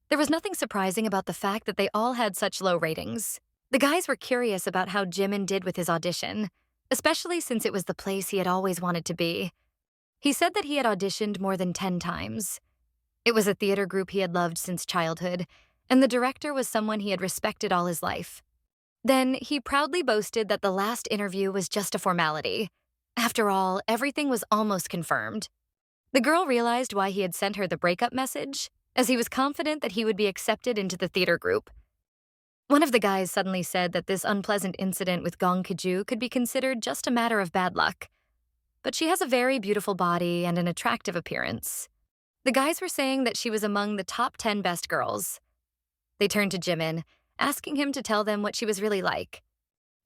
Speaker 1: There was nothing surprising about the fact that they all had such low ratings. The guys were curious about how Jimin did with his audition, especially since it was the place he had always wanted to be. He said that he had auditioned more than 10 times. It was a theater group he had loved since childhood, and the director was someone he had respected all his life. Then he proudly boasted that the last interview was just a formality. After all, everything was almost confirmed. The girl realized why he had sent her the breakup message, as he was confident that he would be accepted into the theater group. One of the guys suddenly said that this unpleasant incident with Gong Gi-joo could be considered just a matter of bad luck. But she has a very beautiful body and an attractive appearance. The guys were saying that she was among the top 10 best girls. They turned to Jimin, asking him to tell them what she was really like.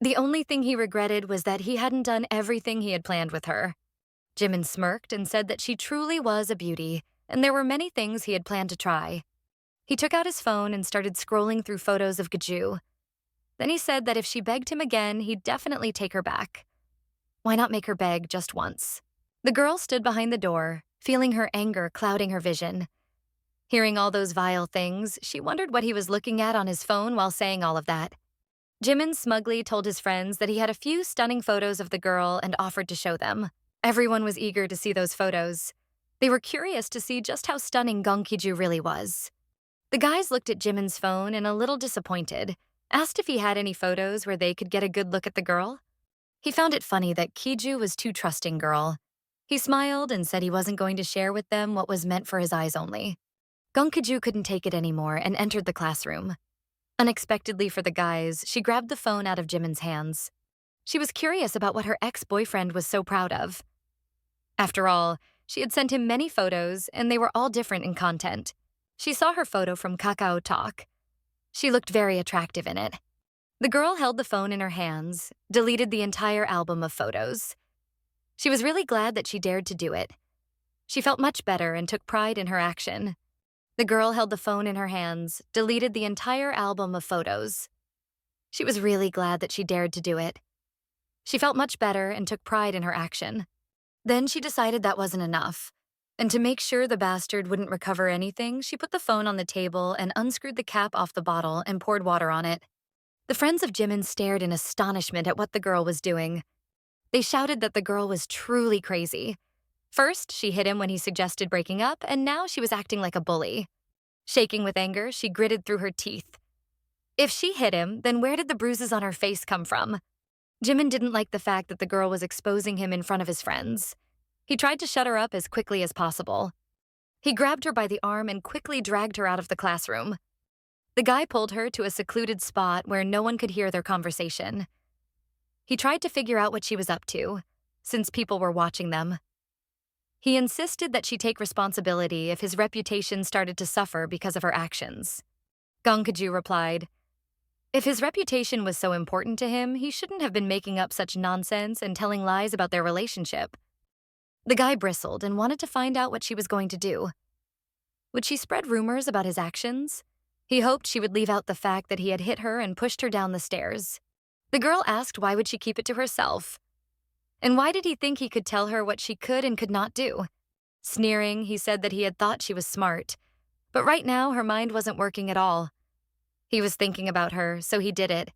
Speaker 1: The only thing he regretted was that he hadn't done everything he had planned with her. Jimin smirked and said that she truly was a beauty, and there were many things he had planned to try. He took out his phone and started scrolling through photos of Gi-joo. Then he said that if she begged him again, he'd definitely take her back. Why not make her beg just once? The girl stood behind the door, feeling her anger clouding her vision. Hearing all those vile things, she wondered what he was looking at on his phone while saying all of that. Jimin smugly told his friends that he had a few stunning photos of the girl and offered to show them. Everyone was eager to see those photos. They were curious to see just how stunning Gong Gi-joo really was. The guys looked at Jimin's phone and, a little disappointed, asked if he had any photos where they could get a good look at the girl. He found it funny that Gi-joo was too trusting girl. He smiled and said he wasn't going to share with them what was meant for his eyes only. Gong Gi-joo couldn't take it anymore and entered the classroom. Unexpectedly for the guys, she grabbed the phone out of Jimin's hands. She was curious about what her ex-boyfriend was so proud of. After all, she had sent him many photos, and they were all different in content. She saw her photo from Kakao Talk. She looked very attractive in it. The girl held the phone in her hands, deleted the entire album of photos. She was really glad that she dared to do it. She felt much better and took pride in her action. The girl held the phone in her hands, deleted the entire album of photos. She was really glad that she dared to do it. She felt much better and took pride in her action. Then she decided that wasn't enough. And to make sure the bastard wouldn't recover anything, she put the phone on the table and unscrewed the cap off the bottle and poured water on it. The friends of Jimin stared in astonishment at what the girl was doing. They shouted that the girl was truly crazy. First, she hit him when he suggested breaking up, and now she was acting like a bully. Shaking with anger, she gritted through her teeth. If she hit him, then where did the bruises on her face come from? Jimin didn't like the fact that the girl was exposing him in front of his friends. He tried to shut her up as quickly as possible. He grabbed her by the arm and quickly dragged her out of the classroom. The guy pulled her to a secluded spot where no one could hear their conversation. He tried to figure out what she was up to, since people were watching them. He insisted that she take responsibility if his reputation started to suffer because of her actions. Gong Gi-joo replied, if his reputation was so important to him, he shouldn't have been making up such nonsense and telling lies about their relationship. The guy bristled and wanted to find out what she was going to do. Would she spread rumors about his actions? He hoped she would leave out the fact that he had hit her and pushed her down the stairs. The girl asked why would she keep it to herself? And why did he think he could tell her what she could and could not do? Sneering, he said that he had thought she was smart. But right now, her mind wasn't working at all. He was thinking about her, so he did it.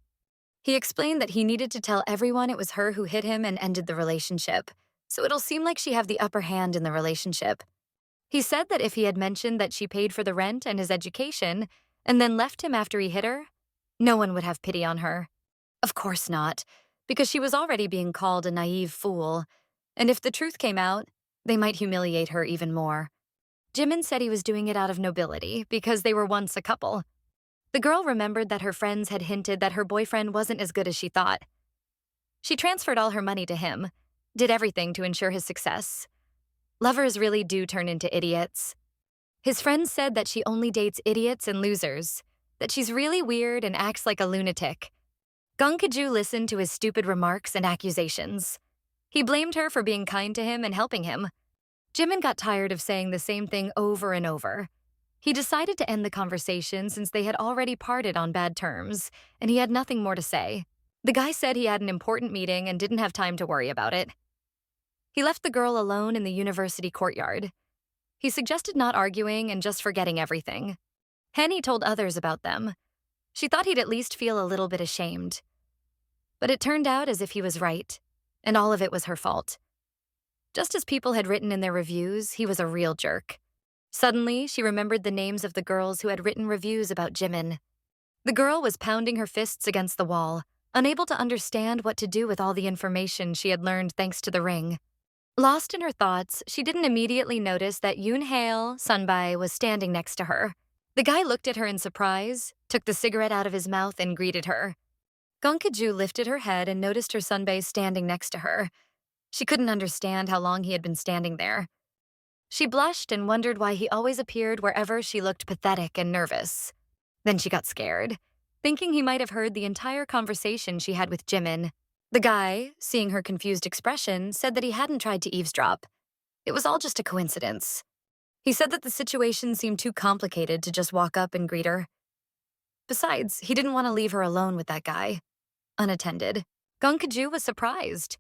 Speaker 1: He explained that he needed to tell everyone it was her who hit him and ended the relationship, so it'll seem like she have the upper hand in the relationship. He said that if he had mentioned that she paid for the rent and his education, and then left him after he hit her, no one would have pity on her. Of course not, because she was already being called a naive fool, and if the truth came out, they might humiliate her even more. Jimin said he was doing it out of nobility because they were once a couple. The girl remembered that her friends had hinted that her boyfriend wasn't as good as she thought. She transferred all her money to him, did everything to ensure his success. Lovers really do turn into idiots. His friends said that she only dates idiots and losers, that she's really weird and acts like a lunatic. Gong Gi-joo listened to his stupid remarks and accusations. He blamed her for being kind to him and helping him. Jimin got tired of saying the same thing over and over. He decided to end the conversation since they had already parted on bad terms, and he had nothing more to say. The guy said he had an important meeting and didn't have time to worry about it. He left the girl alone in the university courtyard. He suggested not arguing and just forgetting everything. Henny told others about them. She thought he'd at least feel a little bit ashamed. But it turned out as if he was right, and all of it was her fault. Just as people had written in their reviews, he was a real jerk. Suddenly, she remembered the names of the girls who had written reviews about Jimin. The girl was pounding her fists against the wall, unable to understand what to do with all the information she had learned thanks to the ring. Lost in her thoughts, she didn't immediately notice that Yoon-hae, Sunbae, was standing next to her. The guy looked at her in surprise, took the cigarette out of his mouth, and greeted her. Gong Gi-joo lifted her head and noticed her Sunbae standing next to her. She couldn't understand how long he had been standing there. She blushed and wondered why he always appeared wherever she looked pathetic and nervous. Then she got scared, thinking he might have heard the entire conversation she had with Jimin. The guy, seeing her confused expression, said that he hadn't tried to eavesdrop. It was all just a coincidence. He said that the situation seemed too complicated to just walk up and greet her. Besides, he didn't want to leave her alone with that guy, unattended. Gong Gi-joo was surprised.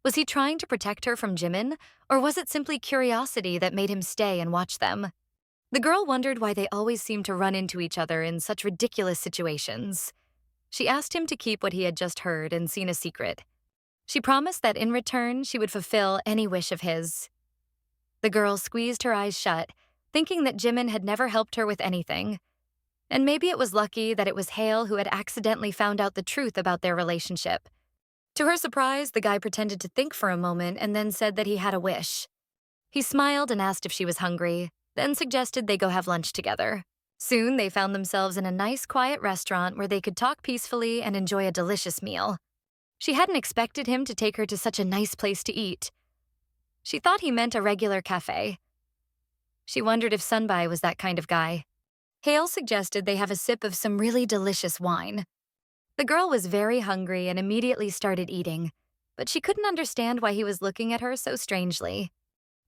Speaker 1: Was he trying to protect her from Jimin, or was it simply curiosity that made him stay and watch them? The girl wondered why they always seemed to run into each other in such ridiculous situations. She asked him to keep what he had just heard and seen a secret. She promised that in return, she would fulfill any wish of his. The girl squeezed her eyes shut, thinking that Jimin had never helped her with anything. And maybe it was lucky that it was Hale who had accidentally found out the truth about their relationship. To her surprise, the guy pretended to think for a moment and then said that he had a wish. He smiled and asked if she was hungry, then suggested they go have lunch together. Soon, they found themselves in a nice, quiet restaurant where they could talk peacefully and enjoy a delicious meal. She hadn't expected him to take her to such a nice place to eat. She thought he meant a regular cafe. She wondered if Sunbae was that kind of guy. Hale suggested they have a sip of some really delicious wine. The girl was very hungry and immediately started eating, but she couldn't understand why he was looking at her so strangely.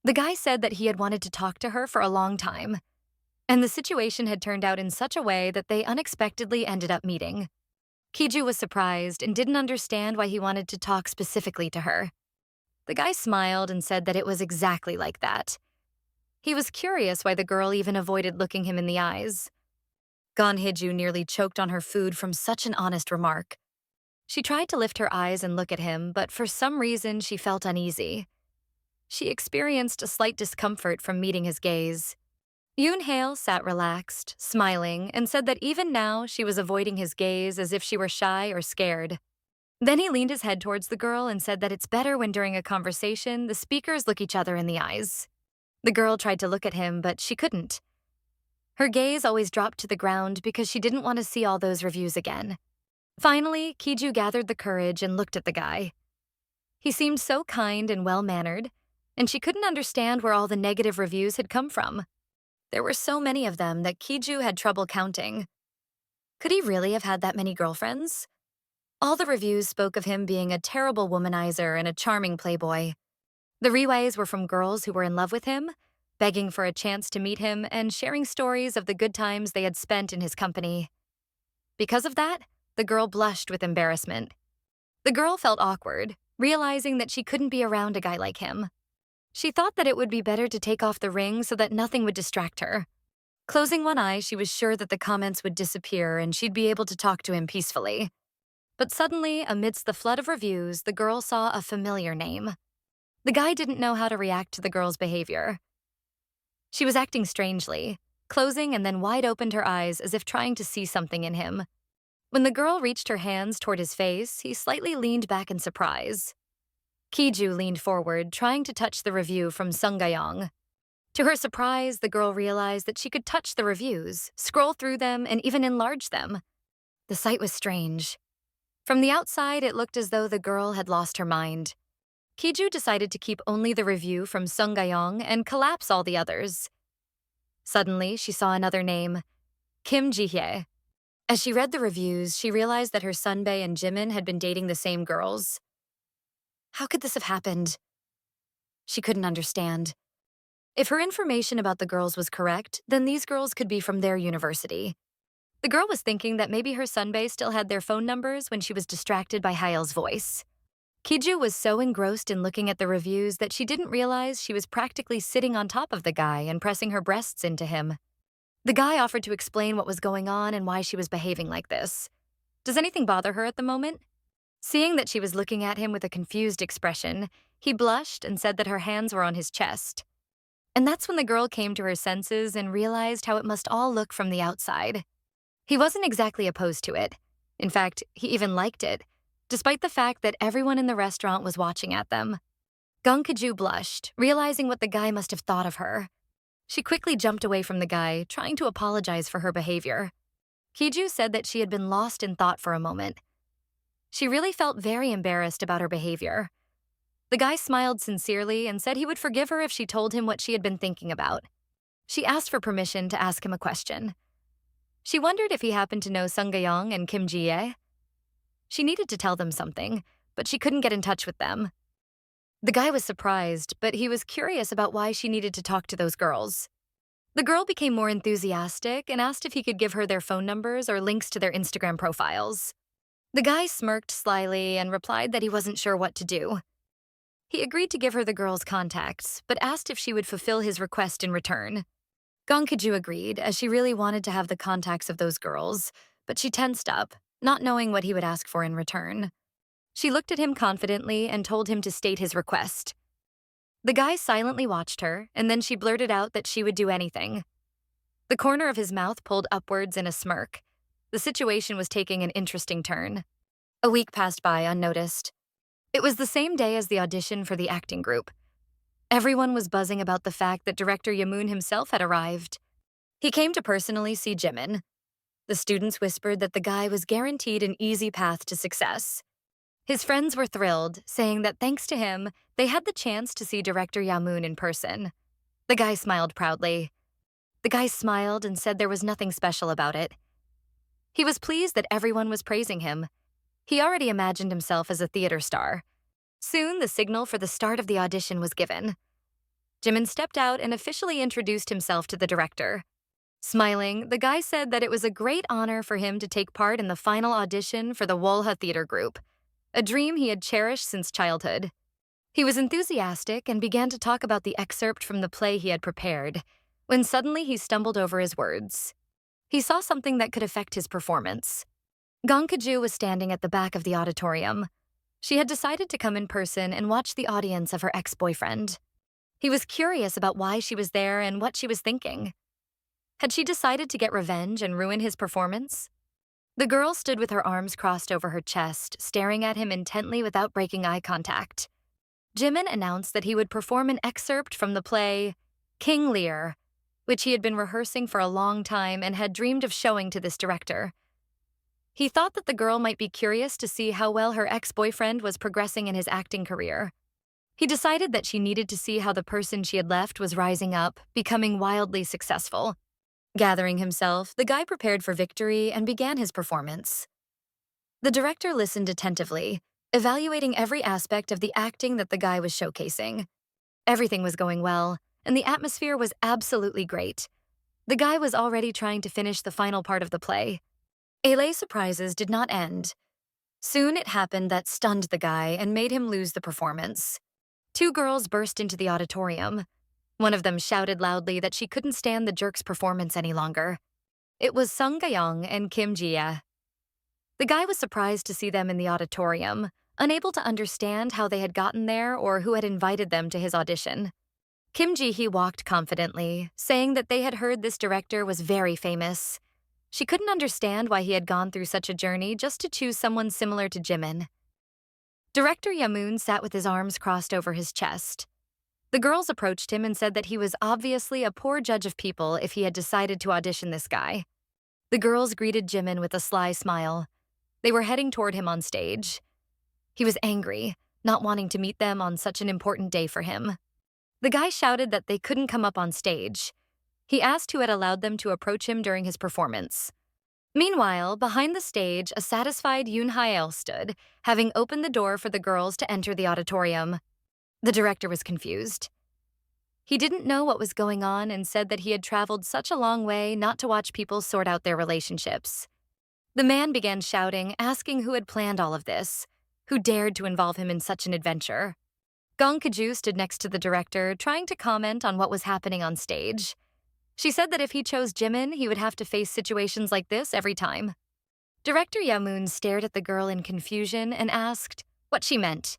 Speaker 1: The guy said that he had wanted to talk to her for a long time, and the situation had turned out in such a way that they unexpectedly ended up meeting. Gi-joo was surprised and didn't understand why he wanted to talk specifically to her. The guy smiled and said that it was exactly like that. He was curious why the girl even avoided looking him in the eyes. Gong Gi-joo nearly choked on her food from such an honest remark. She tried to lift her eyes and look at him, but for some reason she felt uneasy. She experienced a slight discomfort from meeting his gaze. Yoon-hae sat relaxed, smiling, and said that even now she was avoiding his gaze as if she were shy or scared. Then he leaned his head towards the girl and said that it's better when during a conversation the speakers look each other in the eyes. The girl tried to look at him, but she couldn't. Her gaze always dropped to the ground because she didn't want to see all those reviews again. Finally, Gi-joo gathered the courage and looked at the guy. He seemed so kind and well-mannered, and she couldn't understand where all the negative reviews had come from. There were so many of them that Gi-joo had trouble counting. Could he really have had that many girlfriends? All the reviews spoke of him being a terrible womanizer and a charming playboy. The reways were from girls who were in love with him, begging for a chance to meet him and sharing stories of the good times they had spent in his company. Because of that, the girl blushed with embarrassment. The girl felt awkward, realizing that she couldn't be around a guy like him. She thought that it would be better to take off the ring so that nothing would distract her. Closing one eye, she was sure that the comments would disappear and she'd be able to talk to him peacefully. But suddenly, amidst the flood of reviews, the girl saw a familiar name. The guy didn't know how to react to the girl's behavior. She was acting strangely, closing and then wide opened her eyes as if trying to see something in him. When the girl reached her hands toward his face, he slightly leaned back in surprise. Gi-joo leaned forward, trying to touch the review from Sungae. To her surprise, the girl realized that she could touch the reviews, scroll through them, and even enlarge them. The sight was strange. From the outside, it looked as though the girl had lost her mind. Gi-joo decided to keep only the review from Sungae and collapse all the others. Suddenly, she saw another name, Kim Ji-hye. As she read the reviews, she realized that her Sunbae and Jimin had been dating the same girls. How could this have happened? She couldn't understand. If her information about the girls was correct, then these girls could be from their university. The girl was thinking that maybe her Sunbae still had their phone numbers when she was distracted by Hyeol's voice. Gi-joo was so engrossed in looking at the reviews that she didn't realize she was practically sitting on top of the guy and pressing her breasts into him. The guy offered to explain what was going on and why she was behaving like this. Does anything bother her at the moment? Seeing that she was looking at him with a confused expression, he blushed and said that her hands were on his chest. And that's when the girl came to her senses and realized how it must all look from the outside. He wasn't exactly opposed to it. In fact, he even liked it, despite the fact that everyone in the restaurant was watching at them. Gong Gi-joo blushed, realizing what the guy must have thought of her. She quickly jumped away from the guy, trying to apologize for her behavior. Gi-joo said that she had been lost in thought for a moment. She really felt very embarrassed about her behavior. The guy smiled sincerely and said he would forgive her if she told him what she had been thinking about. She asked for permission to ask him a question. She wondered if he happened to know Sungae and Kim Ji-hye. She needed to tell them something, but she couldn't get in touch with them. The guy was surprised, but he was curious about why she needed to talk to those girls. The girl became more enthusiastic and asked if he could give her their phone numbers or links to their Instagram profiles. The guy smirked slyly and replied that he wasn't sure what to do. He agreed to give her the girl's contacts, but asked if she would fulfill his request in return. Gong Gi-joo agreed, as she really wanted to have the contacts of those girls, but she tensed up, not knowing what he would ask for in return. She looked at him confidently and told him to state his request. The guy silently watched her, and then she blurted out that she would do anything. The corner of his mouth pulled upwards in a smirk. The situation was taking an interesting turn. A week passed by unnoticed. It was the same day as the audition for the acting group. Everyone was buzzing about the fact that director Yamoon himself had arrived. He came to personally see Jimin. The students whispered that the guy was guaranteed an easy path to success. His friends were thrilled, saying that thanks to him, they had the chance to see director Yamoon in person. The guy smiled proudly. The guy smiled and said there was nothing special about it. He was pleased that everyone was praising him. He already imagined himself as a theater star. Soon, the signal for the start of the audition was given. Jimin stepped out and officially introduced himself to the director. Smiling, the guy said that it was a great honor for him to take part in the final audition for the Wolha Theater Group, a dream he had cherished since childhood. He was enthusiastic and began to talk about the excerpt from the play he had prepared, when suddenly he stumbled over his words. He saw something that could affect his performance. Gong Gi-joo was standing at the back of the auditorium. She had decided to come in person and watch the audience of her ex-boyfriend. He was curious about why she was there and what she was thinking. Had she decided to get revenge and ruin his performance? The girl stood with her arms crossed over her chest, staring at him intently without breaking eye contact. Jimin announced that he would perform an excerpt from the play King Lear, which he had been rehearsing for a long time and had dreamed of showing to this director. He thought that the girl might be curious to see how well her ex-boyfriend was progressing in his acting career. He decided that she needed to see how the person she had left was rising up, becoming wildly successful. Gathering himself, the guy prepared for victory and began his performance. The director listened attentively, evaluating every aspect of the acting that the guy was showcasing. Everything was going well, and the atmosphere was absolutely great. The guy was already trying to finish the final part of the play. Ailey's surprises did not end. Soon it happened that stunned the guy and made him lose the performance. Two girls burst into the auditorium. One of them shouted loudly that she couldn't stand the jerk's performance any longer. It was Sung Ga-young and Kim Ji-ye. The guy was surprised to see them in the auditorium, unable to understand how they had gotten there or who had invited them to his audition. Kim Ji-hee walked confidently, saying that they had heard this director was very famous. She couldn't understand why he had gone through such a journey just to choose someone similar to Jimin. Director Yamoon sat with his arms crossed over his chest. The girls approached him and said that he was obviously a poor judge of people if he had decided to audition this guy. The girls greeted Jimin with a sly smile. They were heading toward him on stage. He was angry, not wanting to meet them on such an important day for him. The guy shouted that they couldn't come up on stage. He asked who had allowed them to approach him during his performance. Meanwhile, behind the stage, a satisfied Yoon Hae-il stood, having opened the door for the girls to enter the auditorium. The director was confused. He didn't know what was going on and said that he had traveled such a long way not to watch people sort out their relationships. The man began shouting, asking who had planned all of this, who dared to involve him in such an adventure. Gong Gi-joo stood next to the director, trying to comment on what was happening on stage. She said that if he chose Jimin, he would have to face situations like this every time. Director Yamoon stared at the girl in confusion and asked what she meant.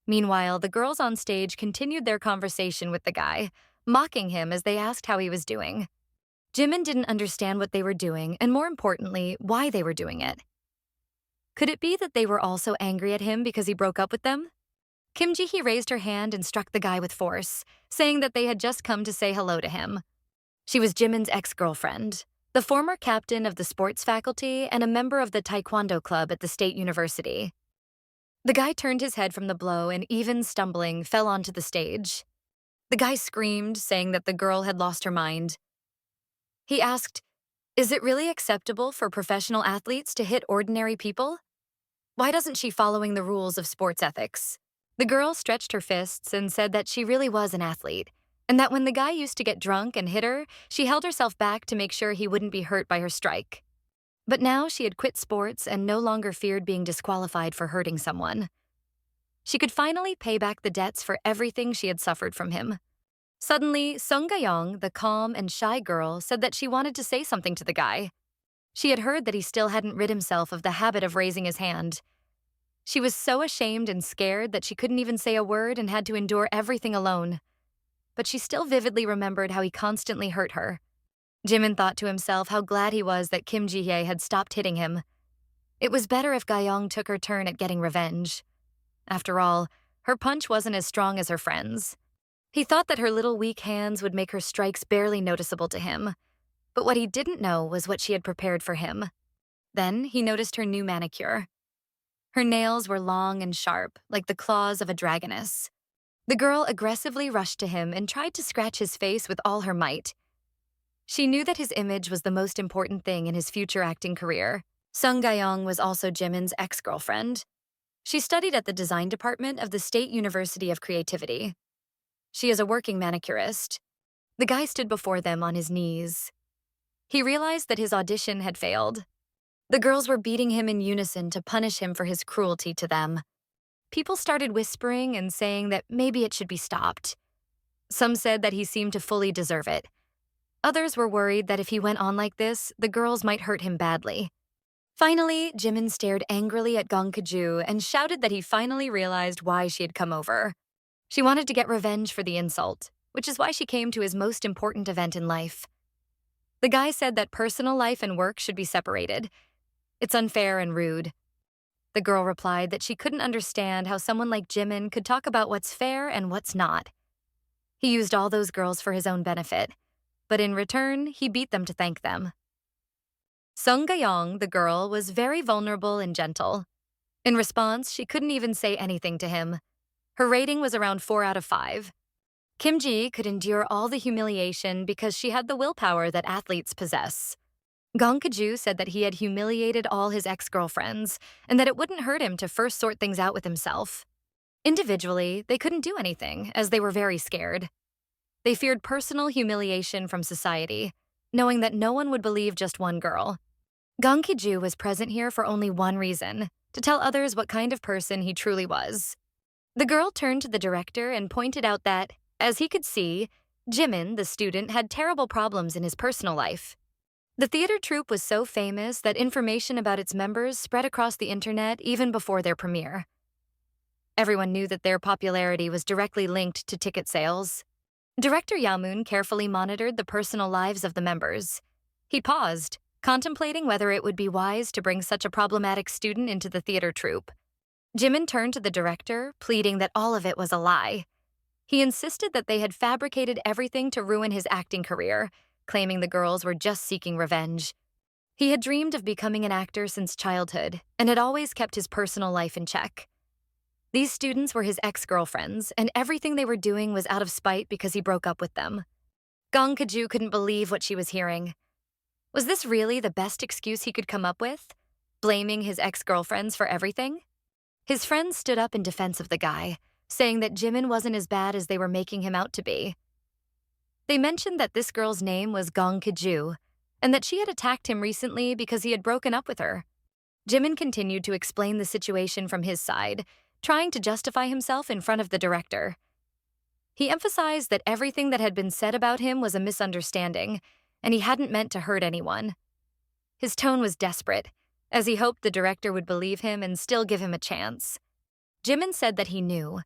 Speaker 1: Meanwhile, the girls on stage continued their conversation with the guy, mocking him as they asked how he was doing. Jimin didn't understand what they were doing, and more importantly, why they were doing it. Could it be that they were also angry at him because he broke up with them? Kim Ji-hee raised her hand and struck the guy with force, saying that they had just come to say hello to him. She was Jimin's ex-girlfriend, the former captain of the sports faculty and a member of the taekwondo club at the state university. The guy turned his head from the blow and, even stumbling, fell onto the stage. The guy screamed, saying that the girl had lost her mind. He asked, "Is it really acceptable for professional athletes to hit ordinary people? Why doesn't she following the rules of sports ethics?" The girl stretched her fists and said that she really was an athlete, and that when the guy used to get drunk and hit her, she held herself back to make sure he wouldn't be hurt by her strike. But now she had quit sports and no longer feared being disqualified for hurting someone. She could finally pay back the debts for everything she had suffered from him. Suddenly, Sung Ga-young, the calm and shy girl, said that she wanted to say something to the guy. She had heard that he still hadn't rid himself of the habit of raising his hand. She was so ashamed and scared that she couldn't even say a word and had to endure everything alone. But she still vividly remembered how he constantly hurt her. Jimin thought to himself how glad he was that Kim Ji-hye had stopped hitting him. It was better if Ga-young took her turn at getting revenge. After all, her punch wasn't as strong as her friend's. He thought that her little weak hands would make her strikes barely noticeable to him. But what he didn't know was what she had prepared for him. Then he noticed her new manicure. Her nails were long and sharp, like the claws of a dragoness. The girl aggressively rushed to him and tried to scratch his face with all her might. She knew that his image was the most important thing in his future acting career. Sung Ga-young was also Jimin's ex-girlfriend. She studied at the design department of the State University of Creativity. She is a working manicurist. The guy stood before them on his knees. He realized that his audition had failed. The girls were beating him in unison to punish him for his cruelty to them. People started whispering and saying that maybe it should be stopped. Some said that he seemed to fully deserve it. Others were worried that if he went on like this, the girls might hurt him badly. Finally, Jimin stared angrily at Gong Gi-joo and shouted that he finally realized why she had come over. She wanted to get revenge for the insult, which is why she came to his most important event in life. The guy said that personal life and work should be separated. It's unfair and rude. The girl replied that she couldn't understand how someone like Jimin could talk about what's fair and what's not. He used all those girls for his own benefit, but in return, he beat them to thank them. Sung Ga-young, the girl, was very vulnerable and gentle. In response, she couldn't even say anything to him. Her rating was around 4 out of 5. Kim Ji could endure all the humiliation because she had the willpower that athletes possess. Gong Gi-joo said that he had humiliated all his ex-girlfriends and that it wouldn't hurt him to first sort things out with himself. Individually, they couldn't do anything, as they were very scared. They feared personal humiliation from society, knowing that no one would believe just one girl. Gong Gi-joo was present here for only one reason, to tell others what kind of person he truly was. The girl turned to the director and pointed out that, as he could see, Jimin, the student, had terrible problems in his personal life. The theater troupe was so famous that information about its members spread across the internet even before their premiere. Everyone knew that their popularity was directly linked to ticket sales. Director Yamun carefully monitored the personal lives of the members. He paused, contemplating whether it would be wise to bring such a problematic student into the theater troupe. Jimin turned to the director, pleading that all of it was a lie. He insisted that they had fabricated everything to ruin his acting career, claiming the girls were just seeking revenge. He had dreamed of becoming an actor since childhood and had always kept his personal life in check. These students were his ex-girlfriends, and everything they were doing was out of spite because he broke up with them. Gong Gi-joo couldn't believe what she was hearing. Was this really the best excuse he could come up with? Blaming his ex-girlfriends for everything? His friends stood up in defense of the guy, saying that Jimin wasn't as bad as they were making him out to be. They mentioned that this girl's name was Gong Gi-joo, and that she had attacked him recently because he had broken up with her. Jimin continued to explain the situation from his side, trying to justify himself in front of the director. He emphasized that everything that had been said about him was a misunderstanding, and he hadn't meant to hurt anyone. His tone was desperate, as he hoped the director would believe him and still give him a chance. Jimin said that he knew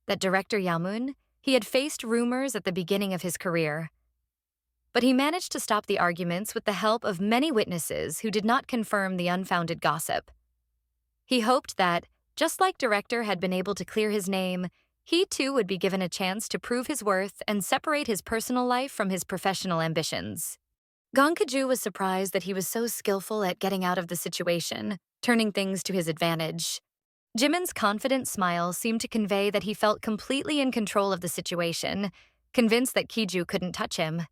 Speaker 1: that Director Yamun, he had faced rumors at the beginning of his career. But he managed to stop the arguments with the help of many witnesses who did not confirm the unfounded gossip. He hoped that, just like Director had been able to clear his name, he too would be given a chance to prove his worth and separate his personal life from his professional ambitions. Gong Gi-joo was surprised that he was so skillful at getting out of the situation, turning things to his advantage. Jimin's confident smile seemed to convey that he felt completely in control of the situation, convinced that Gi-joo couldn't touch him.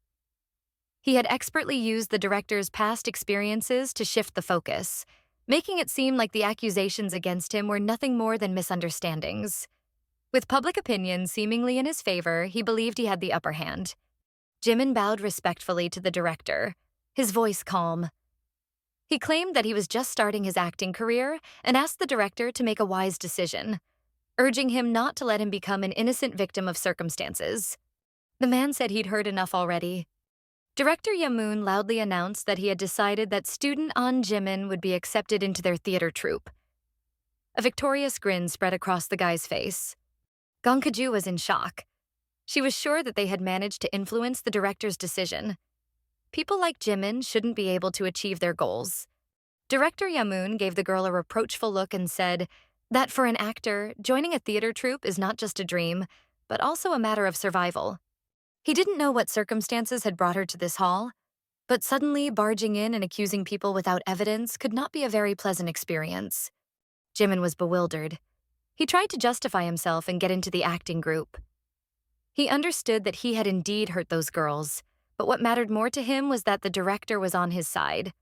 Speaker 1: He had expertly used the director's past experiences to shift the focus, making it seem like the accusations against him were nothing more than misunderstandings. With public opinion seemingly in his favor, he believed he had the upper hand. Jimin bowed respectfully to the director, his voice calm. He claimed that he was just starting his acting career and asked the director to make a wise decision, urging him not to let him become an innocent victim of circumstances. The man said he'd heard enough already. Director Yamun loudly announced that he had decided that student An Jimin would be accepted into their theater troupe. A victorious grin spread across the guy's face. Gong Gi-joo was in shock. She was sure that they had managed to influence the director's decision. People like Jimin shouldn't be able to achieve their goals. Director Yamun gave the girl a reproachful look and said that for an actor, joining a theater troupe is not just a dream, but also a matter of survival. He didn't know what circumstances had brought her to this hall, but suddenly barging in and accusing people without evidence could not be a very pleasant experience. Jimin was bewildered. He tried to justify himself and get into the acting group. He understood that he had indeed hurt those girls, but what mattered more to him was that the director was on his side.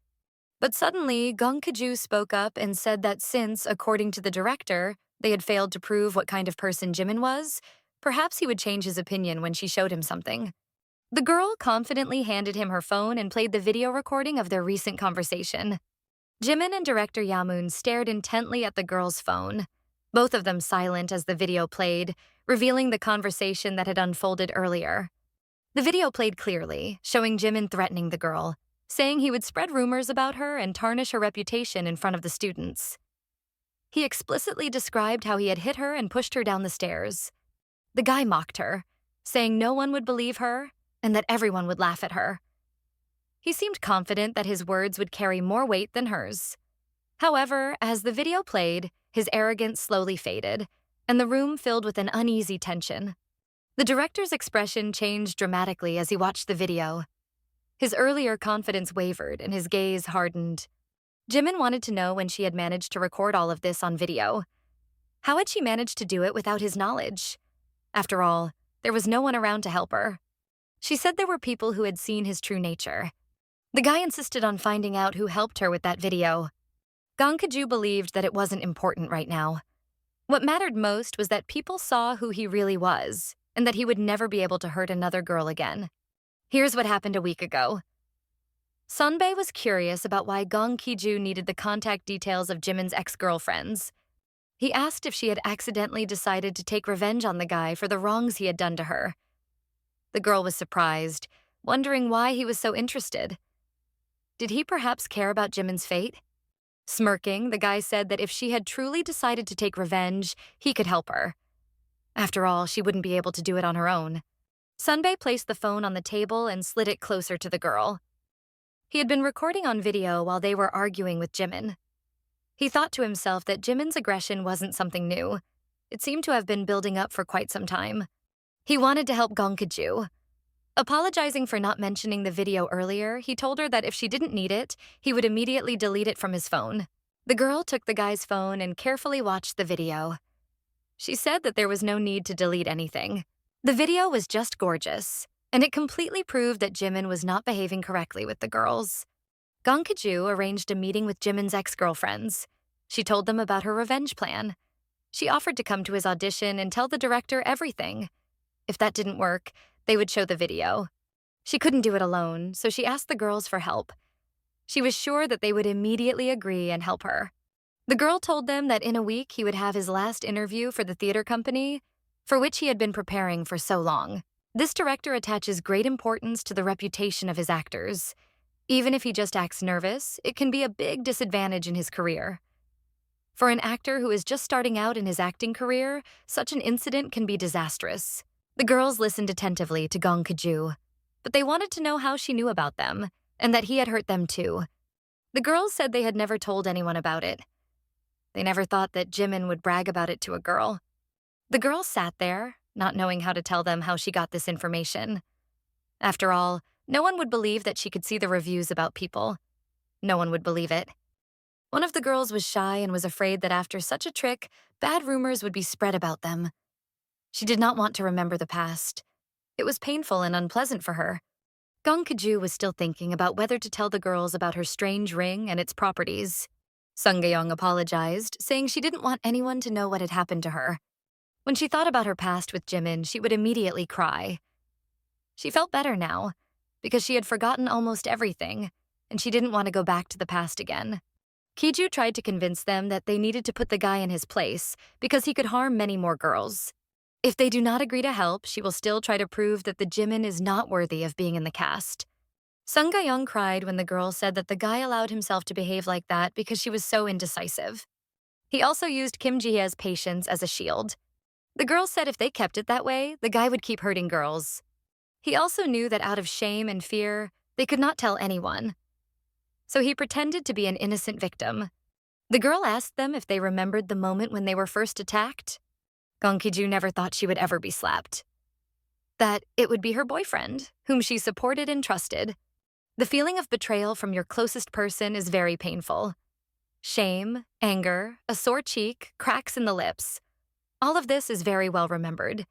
Speaker 1: But suddenly, Gong Gi-joo spoke up and said that since, according to the director, they had failed to prove what kind of person Jimin was, perhaps he would change his opinion when she showed him something. The girl confidently handed him her phone and played the video recording of their recent conversation. Jimin and Director Yamun stared intently at the girl's phone, both of them silent as the video played, revealing the conversation that had unfolded earlier. The video played clearly, showing Jimin threatening the girl, saying he would spread rumors about her and tarnish her reputation in front of the students. He explicitly described how he had hit her and pushed her down the stairs. The guy mocked her, saying no one would believe her and that everyone would laugh at her. He seemed confident that his words would carry more weight than hers. However, as the video played, his arrogance slowly faded, and the room filled with an uneasy tension. The director's expression changed dramatically as he watched the video. His earlier confidence wavered and his gaze hardened. Jimin wanted to know when she had managed to record all of this on video. How had she managed to do it without his knowledge? After all, there was no one around to help her. She said there were people who had seen his true nature. The guy insisted on finding out who helped her with that video. Gong Gi-joo believed that it wasn't important right now. What mattered most was that people saw who he really was, and that he would never be able to hurt another girl again. Here's what happened a week ago. Sunbae was curious about why Gong Gi-joo needed the contact details of Jimin's ex-girlfriends. He asked if she had accidentally decided to take revenge on the guy for the wrongs he had done to her. The girl was surprised, wondering why he was so interested. Did he perhaps care about Jimin's fate? Smirking, the guy said that if she had truly decided to take revenge, he could help her. After all, she wouldn't be able to do it on her own. Sunbae placed the phone on the table and slid it closer to the girl. He had been recording on video while they were arguing with Jimin. He thought to himself that Jimin's aggression wasn't something new. It seemed to have been building up for quite some time. He wanted to help Gong Gi-joo. Apologizing for not mentioning the video earlier, he told her that if she didn't need it, he would immediately delete it from his phone. The girl took the guy's phone and carefully watched the video. She said that there was no need to delete anything. The video was just gorgeous, and it completely proved that Jimin was not behaving correctly with the girls. Gong Gi-joo arranged a meeting with Jimin's ex-girlfriends. She told them about her revenge plan. She offered to come to his audition and tell the director everything. If that didn't work, they would show the video. She couldn't do it alone, so she asked the girls for help. She was sure that they would immediately agree and help her. The girl told them that in a week he would have his last interview for the theater company, for which he had been preparing for so long. This director attaches great importance to the reputation of his actors. Even if he just acts nervous, it can be a big disadvantage in his career. For an actor who is just starting out in his acting career, such an incident can be disastrous. The girls listened attentively to Gong Gi-joo, but they wanted to know how she knew about them, and that he had hurt them too. The girls said they had never told anyone about it. They never thought that Jimin would brag about it to a girl. The girls sat there, not knowing how to tell them how she got this information. After all, no one would believe that she could see the reviews about people. No one would believe it. One of the girls was shy and was afraid that after such a trick, bad rumors would be spread about them. She did not want to remember the past. It was painful and unpleasant for her. Gong Gi-joo was still thinking about whether to tell the girls about her strange ring and its properties. Sungae apologized, saying she didn't want anyone to know what had happened to her. When she thought about her past with Jimin, she would immediately cry. She felt better now, because she had forgotten almost everything, and she didn't want to go back to the past again. Gi-joo tried to convince them that they needed to put the guy in his place, because he could harm many more girls. If they do not agree to help, she will still try to prove that the Jimin is not worthy of being in the cast. Sungae cried when the girl said that the guy allowed himself to behave like that because she was so indecisive. He also used Kim Ji-hye's patience as a shield. The girl said if they kept it that way, the guy would keep hurting girls. He also knew that out of shame and fear, they could not tell anyone. So he pretended to be an innocent victim. The girl asked them if they remembered the moment when they were first attacked. Gong Gi-joo never thought she would ever be slapped. That it would be her boyfriend, whom she supported and trusted. The feeling of betrayal from your closest person is very painful. Shame, anger, a sore cheek, cracks in the lips. All of this is very well remembered.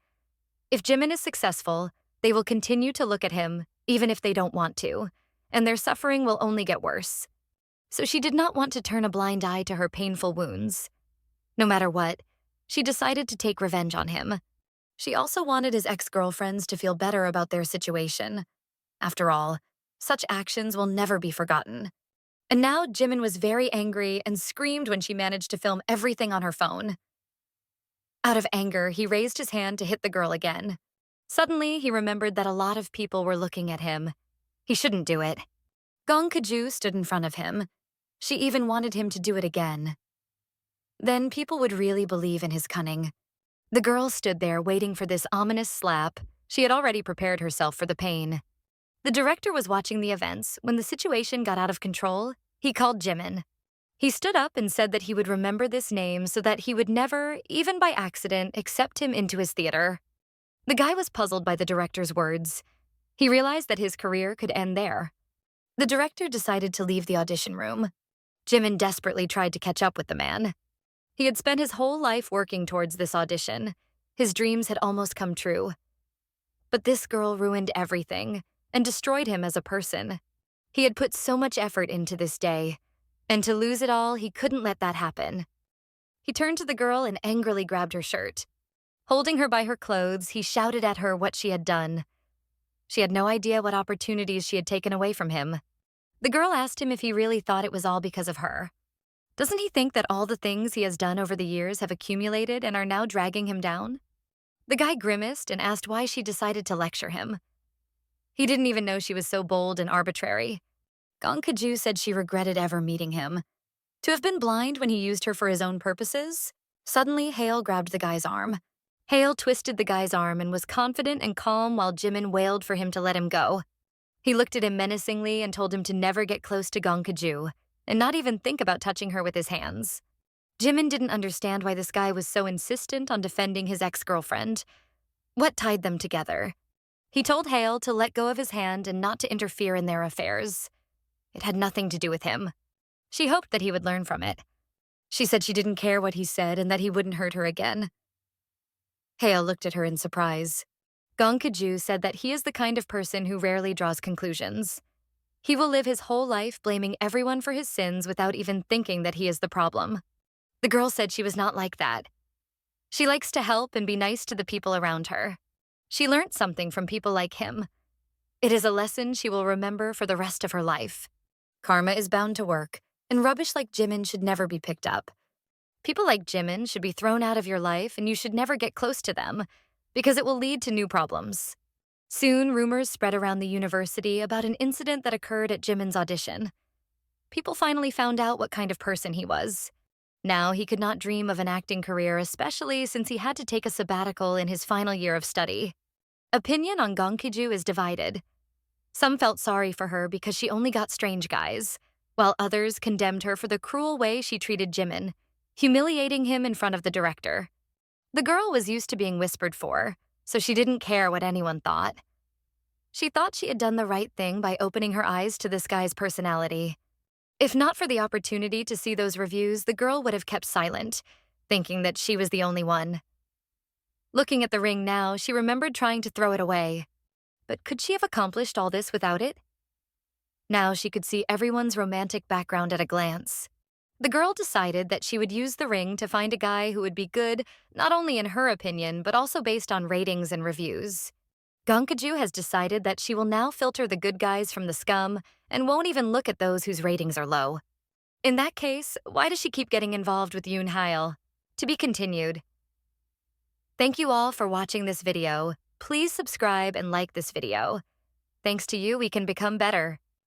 Speaker 1: If Jimin is successful, they will continue to look at him, even if they don't want to, and their suffering will only get worse. So she did not want to turn a blind eye to her painful wounds. No matter what, she decided to take revenge on him. She also wanted his ex-girlfriends to feel better about their situation. After all, such actions will never be forgotten. And now Jimin was very angry and screamed when she managed to film everything on her phone. Out of anger, he raised his hand to hit the girl again. Suddenly, he remembered that a lot of people were looking at him. He shouldn't do it. Gong Gi-joo stood in front of him. She even wanted him to do it again. Then people would really believe in his cunning. The girl stood there waiting for this ominous slap. She had already prepared herself for the pain. The director was watching the events. When the situation got out of control, he called Jimin. He stood up and said that he would remember this name so that he would never, even by accident, accept him into his theater. The guy was puzzled by the director's words. He realized that his career could end there. The director decided to leave the audition room. Jimin desperately tried to catch up with the man. He had spent his whole life working towards this audition. His dreams had almost come true. But this girl ruined everything and destroyed him as a person. He had put so much effort into this day, and to lose it all, he couldn't let that happen. He turned to the girl and angrily grabbed her shirt. Holding her by her clothes, he shouted at her what she had done. She had no idea what opportunities she had taken away from him. The girl asked him if he really thought it was all because of her. Doesn't he think that all the things he has done over the years have accumulated and are now dragging him down? The guy grimaced and asked why she decided to lecture him. He didn't even know she was so bold and arbitrary. Gong Gi-joo said she regretted ever meeting him. To have been blind when he used her for his own purposes? Suddenly, Hale grabbed the guy's arm. Hale twisted the guy's arm and was confident and calm while Jimin wailed for him to let him go. He looked at him menacingly and told him to never get close to Gong Gi-joo and not even think about touching her with his hands. Jimin didn't understand why this guy was so insistent on defending his ex-girlfriend. What tied them together? He told Hale to let go of his hand and not to interfere in their affairs. It had nothing to do with him. She hoped that he would learn from it. She said she didn't care what he said and that he wouldn't hurt her again. Hale looked at her in surprise. Gong Gi-joo said that he is the kind of person who rarely draws conclusions. He will live his whole life blaming everyone for his sins without even thinking that he is the problem. The girl said she was not like that. She likes to help and be nice to the people around her. She learned something from people like him. It is a lesson she will remember for the rest of her life. Karma is bound to work, and rubbish like Jimin should never be picked up. People like Jimin should be thrown out of your life, and you should never get close to them, because it will lead to new problems. Soon, rumors spread around the university about an incident that occurred at Jimin's audition. People finally found out what kind of person he was. Now he could not dream of an acting career, especially since he had to take a sabbatical in his final year of study. Opinion on Gong Gi-joo is divided. Some felt sorry for her because she only got strange guys, while others condemned her for the cruel way she treated Jimin, humiliating him in front of the director. The girl was used to being whispered for, so she didn't care what anyone thought. She thought she had done the right thing by opening her eyes to this guy's personality. If not for the opportunity to see those reviews, the girl would have kept silent, thinking that she was the only one. Looking at the ring now, she remembered trying to throw it away. But could she have accomplished all this without it? Now she could see everyone's romantic background at a glance. The girl decided that she would use the ring to find a guy who would be good, not only in her opinion, but also based on ratings and reviews. Gong Gi-joo has decided that she will now filter the good guys from the scum and won't even look at those whose ratings are low. In that case, why does she keep getting involved with Yoon Hail? To be continued. Thank you all for watching this video. Please subscribe and like this video. Thanks to you, we can become better.